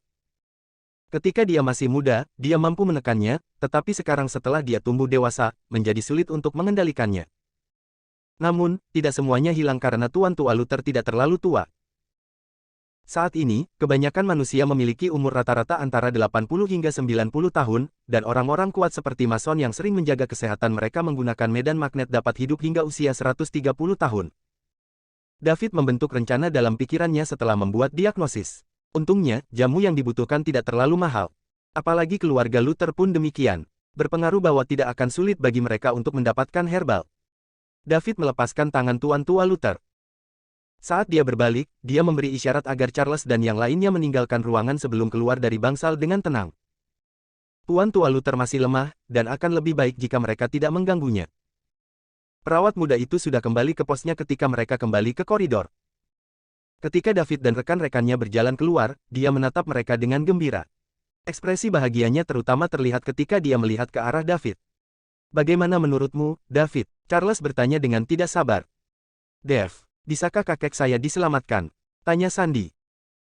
Ketika dia masih muda, dia mampu menekannya, tetapi sekarang setelah dia tumbuh dewasa, menjadi sulit untuk mengendalikannya. Namun, tidak semuanya hilang karena Tuan Tua Luther tidak terlalu tua. Saat ini, kebanyakan manusia memiliki umur rata-rata antara 80 hingga 90 tahun, dan orang-orang kuat seperti Mason yang sering menjaga kesehatan mereka menggunakan medan magnet dapat hidup hingga usia 130 tahun. David membentuk rencana dalam pikirannya setelah membuat diagnosis. Untungnya, jamu yang dibutuhkan tidak terlalu mahal. Apalagi keluarga Luther pun demikian. Berpengaruh bahwa tidak akan sulit bagi mereka untuk mendapatkan herbal. David melepaskan tangan Tuan Tua Luther. Saat dia berbalik, dia memberi isyarat agar Charles dan yang lainnya meninggalkan ruangan sebelum keluar dari bangsal dengan tenang. Tuan Tua Luther masih lemah, dan akan lebih baik jika mereka tidak mengganggunya. Perawat muda itu sudah kembali ke posnya ketika mereka kembali ke koridor. Ketika David dan rekan-rekannya berjalan keluar, dia menatap mereka dengan gembira. Ekspresi bahagianya terutama terlihat ketika dia melihat ke arah David. Bagaimana menurutmu, David? Charles bertanya dengan tidak sabar. Dave, bisakah kakek saya diselamatkan? Tanya Sandy.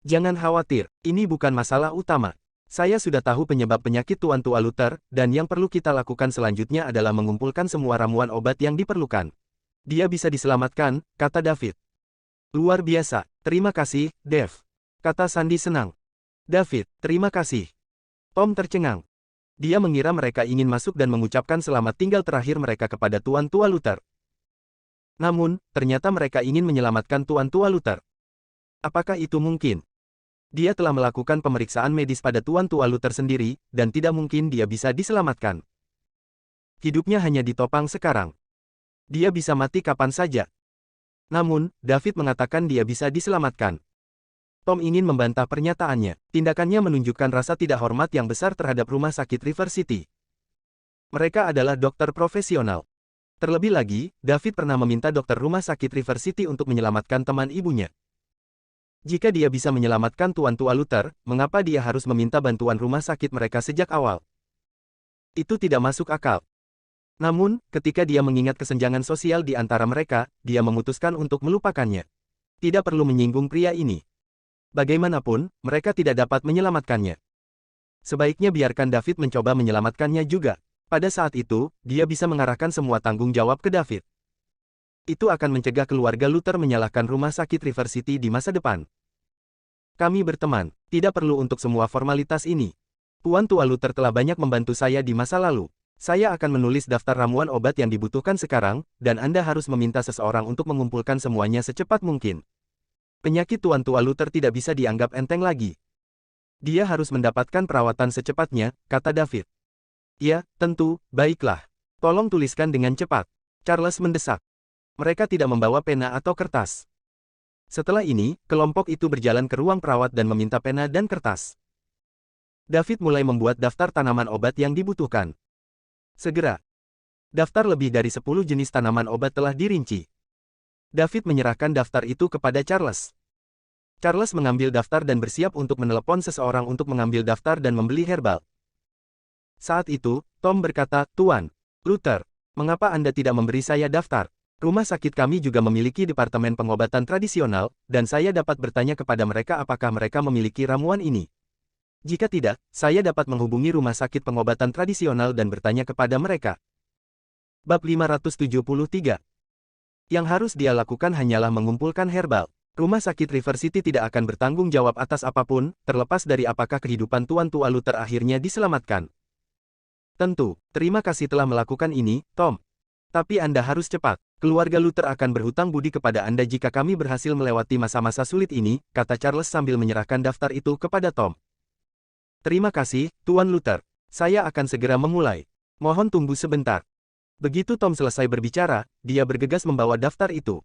Jangan khawatir, ini bukan masalah utama. Saya sudah tahu penyebab penyakit Tuan Tua Luther, dan yang perlu kita lakukan selanjutnya adalah mengumpulkan semua ramuan obat yang diperlukan. Dia bisa diselamatkan, kata David. Luar biasa, terima kasih, Dave. Kata Sandy senang. David, terima kasih. Tom tercengang. Dia mengira mereka ingin masuk dan mengucapkan selamat tinggal terakhir mereka kepada Tuan Tua Luther. Namun, ternyata mereka ingin menyelamatkan Tuan Tua Luther. Apakah itu mungkin? Dia telah melakukan pemeriksaan medis pada Tuan Tua Luther sendiri, dan tidak mungkin dia bisa diselamatkan. Hidupnya hanya ditopang sekarang. Dia bisa mati kapan saja. Namun, David mengatakan dia bisa diselamatkan. Tom ingin membantah pernyataannya. Tindakannya menunjukkan rasa tidak hormat yang besar terhadap rumah sakit River City. Mereka adalah dokter profesional. Terlebih lagi, David pernah meminta dokter rumah sakit River City untuk menyelamatkan teman ibunya. Jika dia bisa menyelamatkan Tuan Tua Luther, mengapa dia harus meminta bantuan rumah sakit mereka sejak awal? Itu tidak masuk akal. Namun, ketika dia mengingat kesenjangan sosial di antara mereka, dia memutuskan untuk melupakannya. Tidak perlu menyinggung pria ini. Bagaimanapun, mereka tidak dapat menyelamatkannya. Sebaiknya biarkan David mencoba menyelamatkannya juga. Pada saat itu, dia bisa mengarahkan semua tanggung jawab ke David. Itu akan mencegah keluarga Luther menyalahkan rumah sakit River City di masa depan. Kami berteman, tidak perlu untuk semua formalitas ini. Tuan Tua Luther telah banyak membantu saya di masa lalu. Saya akan menulis daftar ramuan obat yang dibutuhkan sekarang, dan Anda harus meminta seseorang untuk mengumpulkan semuanya secepat mungkin. Penyakit Tuan Tua Luther tidak bisa dianggap enteng lagi. Dia harus mendapatkan perawatan secepatnya, kata David. Ya, tentu, baiklah. Tolong tuliskan dengan cepat. Charles mendesak. Mereka tidak membawa pena atau kertas. Setelah ini, kelompok itu berjalan ke ruang perawat dan meminta pena dan kertas. David mulai membuat daftar tanaman obat yang dibutuhkan. Segera. Daftar lebih dari 10 jenis tanaman obat telah dirinci. David menyerahkan daftar itu kepada Charles. Charles mengambil daftar dan bersiap untuk menelepon seseorang untuk mengambil daftar dan membeli herbal. Saat itu, Tom berkata, Tuan Luther, mengapa Anda tidak memberi saya daftar? Rumah sakit kami juga memiliki departemen pengobatan tradisional, dan saya dapat bertanya kepada mereka apakah mereka memiliki ramuan ini. Jika tidak, saya dapat menghubungi rumah sakit pengobatan tradisional dan bertanya kepada mereka. Bab 573. Yang harus dia lakukan hanyalah mengumpulkan herbal. Rumah sakit River City tidak akan bertanggung jawab atas apapun, terlepas dari apakah kehidupan Tuan Tua Luther akhirnya diselamatkan. Tentu, terima kasih telah melakukan ini, Tom. Tapi Anda harus cepat. Keluarga Luther akan berhutang budi kepada Anda jika kami berhasil melewati masa-masa sulit ini, kata Charles sambil menyerahkan daftar itu kepada Tom. Terima kasih, Tuan Luther. Saya akan segera memulai. Mohon tunggu sebentar. Begitu Tom selesai berbicara, dia bergegas membawa daftar itu.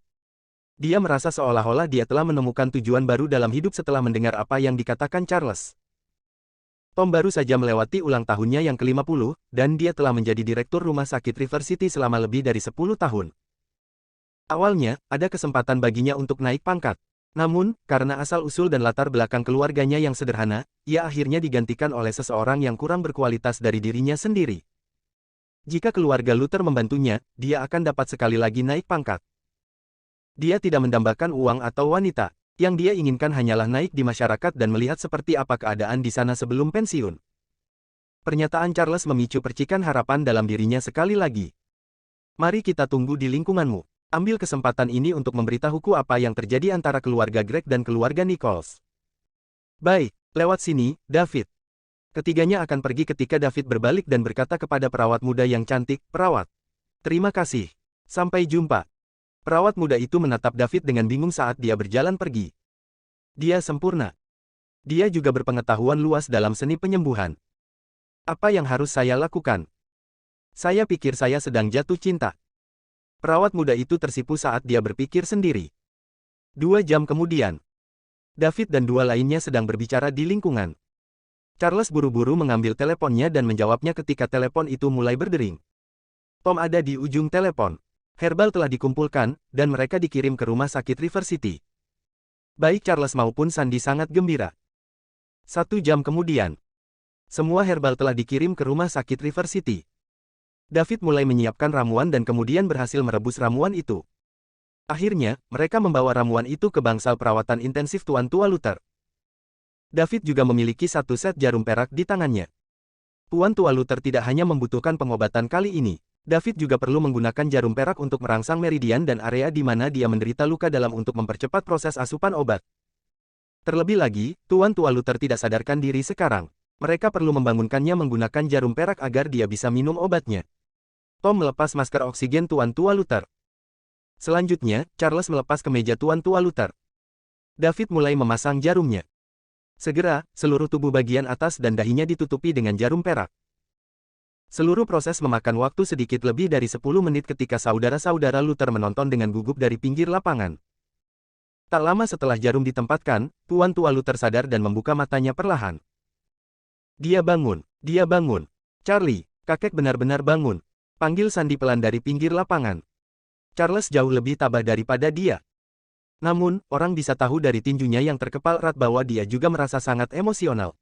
Dia merasa seolah-olah dia telah menemukan tujuan baru dalam hidup setelah mendengar apa yang dikatakan Charles. Tom baru saja melewati ulang tahunnya yang ke-50, dan dia telah menjadi direktur rumah sakit River City selama lebih dari 10 tahun. Awalnya, ada kesempatan baginya untuk naik pangkat. Namun, karena asal-usul dan latar belakang keluarganya yang sederhana, ia akhirnya digantikan oleh seseorang yang kurang berkualitas dari dirinya sendiri. Jika keluarga Luther membantunya, dia akan dapat sekali lagi naik pangkat. Dia tidak mendambakan uang atau wanita. Yang dia inginkan hanyalah naik di masyarakat dan melihat seperti apa keadaan di sana sebelum pensiun. Pernyataan Charles memicu percikan harapan dalam dirinya sekali lagi. Mari kita tunggu di lingkunganmu. Ambil kesempatan ini untuk memberitahuku apa yang terjadi antara keluarga Greg dan keluarga Nichols. Baik, lewat sini, David. Ketiganya akan pergi ketika David berbalik dan berkata kepada perawat muda yang cantik, "Perawat. Terima kasih. Sampai jumpa." Perawat muda itu menatap David dengan bingung saat dia berjalan pergi. Dia sempurna. Dia juga berpengetahuan luas dalam seni penyembuhan. Apa yang harus saya lakukan? Saya pikir saya sedang jatuh cinta. Perawat muda itu tersipu saat dia berpikir sendiri. 2 jam kemudian, David dan dua lainnya sedang berbicara di lingkungan. Charles buru-buru mengambil teleponnya dan menjawabnya ketika telepon itu mulai berdering. Tom ada di ujung telepon. Herbal telah dikumpulkan, dan mereka dikirim ke rumah sakit River City. Baik Charles maupun Sandy sangat gembira. 1 jam kemudian, semua herbal telah dikirim ke rumah sakit River City. David mulai menyiapkan ramuan dan kemudian berhasil merebus ramuan itu. Akhirnya, mereka membawa ramuan itu ke bangsal perawatan intensif Tuan Tua Luther. David juga memiliki 1 set jarum perak di tangannya. Tuan Tua Luther tidak hanya membutuhkan pengobatan kali ini. David juga perlu menggunakan jarum perak untuk merangsang meridian dan area di mana dia menderita luka dalam untuk mempercepat proses asupan obat. Terlebih lagi, Tuan Tua Luther tidak sadarkan diri sekarang. Mereka perlu membangunkannya menggunakan jarum perak agar dia bisa minum obatnya. Tom melepas masker oksigen Tuan Tua Luther. Selanjutnya, Charles melepas kemeja Tuan Tua Luther. David mulai memasang jarumnya. Segera, seluruh tubuh bagian atas dan dahinya ditutupi dengan jarum perak. Seluruh proses memakan waktu sedikit lebih dari 10 menit ketika saudara-saudara Luther menonton dengan gugup dari pinggir lapangan. Tak lama setelah jarum ditempatkan, Tuan Tua Luther sadar dan membuka matanya perlahan. Dia bangun, dia bangun. Charlie, kakek benar-benar bangun. Panggil Sandy pelan dari pinggir lapangan. Charles jauh lebih tabah daripada dia. Namun, orang bisa tahu dari tinjunya yang terkepal erat bahwa dia juga merasa sangat emosional.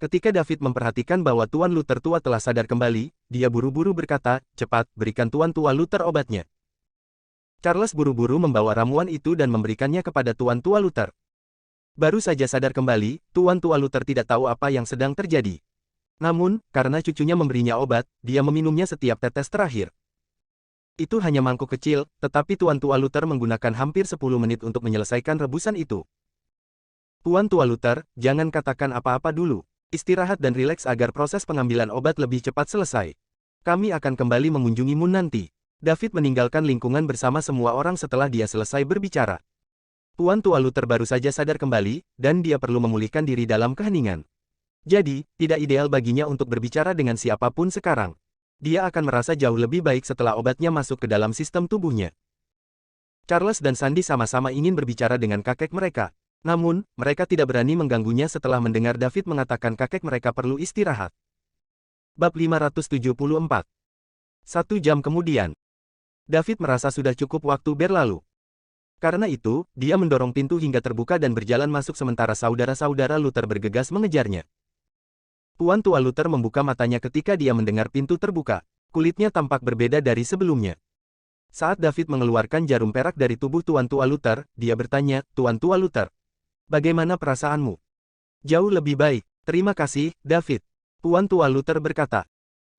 Ketika David memperhatikan bahwa Tuan Luther tua telah sadar kembali, dia buru-buru berkata, "Cepat, berikan Tuan Tua Luther obatnya." Charles buru-buru membawa ramuan itu dan memberikannya kepada Tuan Tua Luther. Baru saja sadar kembali, Tuan Tua Luther tidak tahu apa yang sedang terjadi. Namun, karena cucunya memberinya obat, dia meminumnya setiap tetes terakhir. Itu hanya mangkuk kecil, tetapi Tuan Tua Luther menggunakan hampir 10 menit untuk menyelesaikan rebusan itu. Tuan Tua Luther, jangan katakan apa-apa dulu. Istirahat dan rileks agar proses pengambilan obat lebih cepat selesai. Kami akan kembali mengunjungimu nanti. David meninggalkan lingkungan bersama semua orang setelah dia selesai berbicara. Tuan Tua Luther baru saja sadar kembali, dan dia perlu memulihkan diri dalam keheningan. Jadi, tidak ideal baginya untuk berbicara dengan siapapun sekarang. Dia akan merasa jauh lebih baik setelah obatnya masuk ke dalam sistem tubuhnya. Charles dan Sandy sama-sama ingin berbicara dengan kakek mereka. Namun, mereka tidak berani mengganggunya setelah mendengar David mengatakan kakek mereka perlu istirahat. Bab 574. 1 jam kemudian, David merasa sudah cukup waktu berlalu. Karena itu, dia mendorong pintu hingga terbuka dan berjalan masuk sementara saudara-saudara Luther bergegas mengejarnya. Tuan Tua Luther membuka matanya ketika dia mendengar pintu terbuka. Kulitnya tampak berbeda dari sebelumnya. Saat David mengeluarkan jarum perak dari tubuh Tuan Tua Luther, dia bertanya, "Tuan Tua Luther, bagaimana perasaanmu?" "Jauh lebih baik, terima kasih, David," Tuan Tua Luther berkata.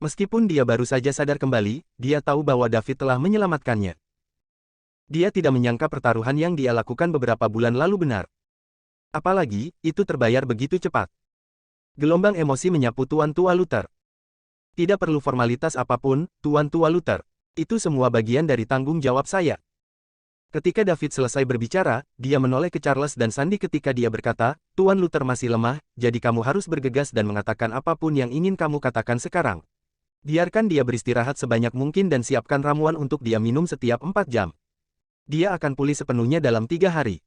Meskipun dia baru saja sadar kembali, dia tahu bahwa David telah menyelamatkannya. Dia tidak menyangka pertaruhan yang dia lakukan beberapa bulan lalu benar. Apalagi, itu terbayar begitu cepat. Gelombang emosi menyapu Tuan Tua Luther. "Tidak perlu formalitas apapun, Tuan Tua Luther. Itu semua bagian dari tanggung jawab saya." Ketika David selesai berbicara, dia menoleh ke Charles dan Sandy ketika dia berkata, "Tuan Luther masih lemah, jadi kamu harus bergegas dan mengatakan apapun yang ingin kamu katakan sekarang." Biarkan dia beristirahat sebanyak mungkin dan siapkan ramuan untuk dia minum setiap 4 jam. Dia akan pulih sepenuhnya dalam 3 hari.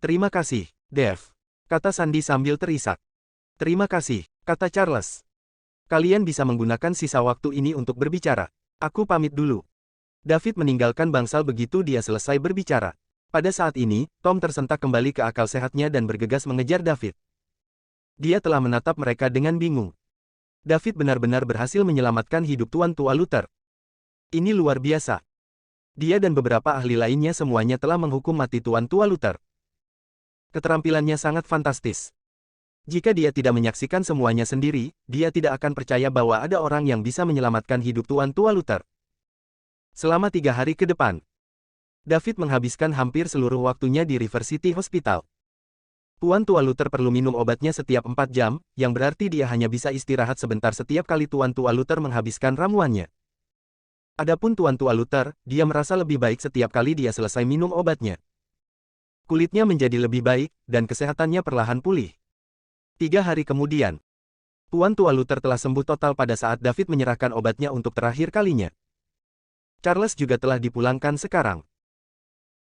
Terima kasih, Dev, kata Sandy sambil terisak. Terima kasih, kata Charles. Kalian bisa menggunakan sisa waktu ini untuk berbicara. Aku pamit dulu. David meninggalkan bangsal begitu dia selesai berbicara. Pada saat ini, Tom tersentak kembali ke akal sehatnya dan bergegas mengejar David. Dia telah menatap mereka dengan bingung. David benar-benar berhasil menyelamatkan hidup Tuan Tua Luther. Ini luar biasa. Dia dan beberapa ahli lainnya semuanya telah menghukum mati Tuan Tua Luther. Keterampilannya sangat fantastis. Jika dia tidak menyaksikan semuanya sendiri, dia tidak akan percaya bahwa ada orang yang bisa menyelamatkan hidup Tuan Tua Luther. Selama 3 hari ke depan, David menghabiskan hampir seluruh waktunya di River City Hospital. Tuan Tua Luther perlu minum obatnya setiap 4 jam, yang berarti dia hanya bisa istirahat sebentar setiap kali Tuan Tua Luther menghabiskan ramuannya. Adapun Tuan Tua Luther, dia merasa lebih baik setiap kali dia selesai minum obatnya. Kulitnya menjadi lebih baik, dan kesehatannya perlahan pulih. 3 hari kemudian, Tuan Tua Luther telah sembuh total pada saat David menyerahkan obatnya untuk terakhir kalinya. Charles juga telah dipulangkan sekarang.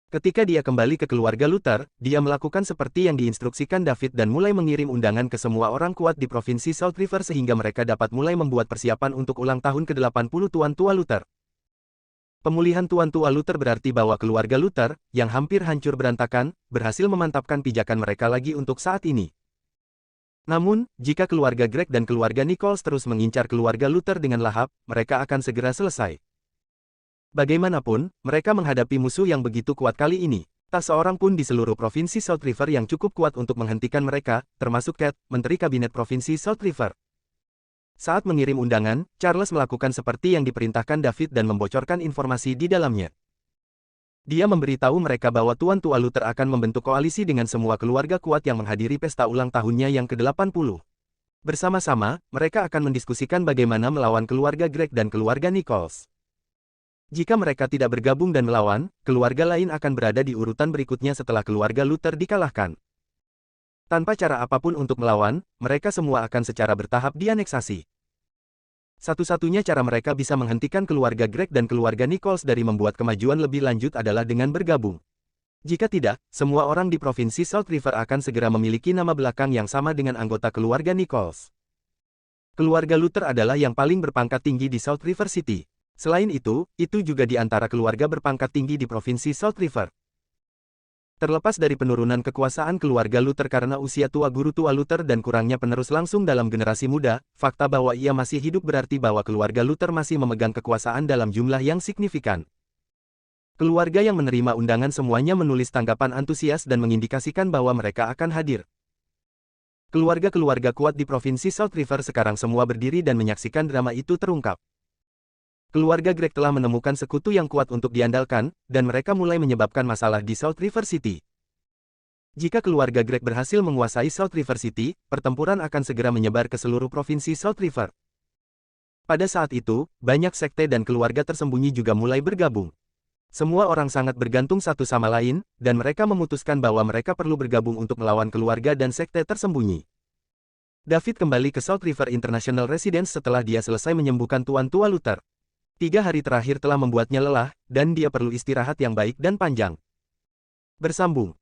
Ketika dia kembali ke keluarga Luther, dia melakukan seperti yang diinstruksikan David dan mulai mengirim undangan ke semua orang kuat di provinsi South River sehingga mereka dapat mulai membuat persiapan untuk ulang tahun ke-80 Tuan Tua Luther. Pemulihan Tuan Tua Luther berarti bahwa keluarga Luther, yang hampir hancur berantakan, berhasil memantapkan pijakan mereka lagi untuk saat ini. Namun, jika keluarga Greg dan keluarga Nichols terus mengincar keluarga Luther dengan lahap, mereka akan segera selesai. Bagaimanapun, mereka menghadapi musuh yang begitu kuat kali ini. Tak seorang pun di seluruh provinsi South River yang cukup kuat untuk menghentikan mereka, termasuk Cat, Menteri Kabinet Provinsi South River. Saat mengirim undangan, Charles melakukan seperti yang diperintahkan David dan membocorkan informasi di dalamnya. Dia memberitahu mereka bahwa Tuan Tua Luther akan membentuk koalisi dengan semua keluarga kuat yang menghadiri pesta ulang tahunnya yang ke-80. Bersama-sama, mereka akan mendiskusikan bagaimana melawan keluarga Greg dan keluarga Nichols. Jika mereka tidak bergabung dan melawan, keluarga lain akan berada di urutan berikutnya setelah keluarga Luther dikalahkan. Tanpa cara apapun untuk melawan, mereka semua akan secara bertahap dianeksasi. Satu-satunya cara mereka bisa menghentikan keluarga Greg dan keluarga Nichols dari membuat kemajuan lebih lanjut adalah dengan bergabung. Jika tidak, semua orang di provinsi South River akan segera memiliki nama belakang yang sama dengan anggota keluarga Nichols. Keluarga Luther adalah yang paling berpangkat tinggi di South River City. Selain itu juga di antara keluarga berpangkat tinggi di provinsi South River. Terlepas dari penurunan kekuasaan keluarga Luther karena usia tua guru tua Luther dan kurangnya penerus langsung dalam generasi muda, fakta bahwa ia masih hidup berarti bahwa keluarga Luther masih memegang kekuasaan dalam jumlah yang signifikan. Keluarga yang menerima undangan semuanya menulis tanggapan antusias dan mengindikasikan bahwa mereka akan hadir. Keluarga-keluarga kuat di provinsi South River sekarang semua berdiri dan menyaksikan drama itu terungkap. Keluarga Greg telah menemukan sekutu yang kuat untuk diandalkan, dan mereka mulai menyebabkan masalah di South River City. Jika keluarga Greg berhasil menguasai South River City, pertempuran akan segera menyebar ke seluruh provinsi South River. Pada saat itu, banyak sekte dan keluarga tersembunyi juga mulai bergabung. Semua orang sangat bergantung satu sama lain, dan mereka memutuskan bahwa mereka perlu bergabung untuk melawan keluarga dan sekte tersembunyi. David kembali ke South River International Residence setelah dia selesai menyembuhkan Tuan Tua Luther. 3 hari terakhir telah membuatnya lelah, dan dia perlu istirahat yang baik dan panjang. Bersambung.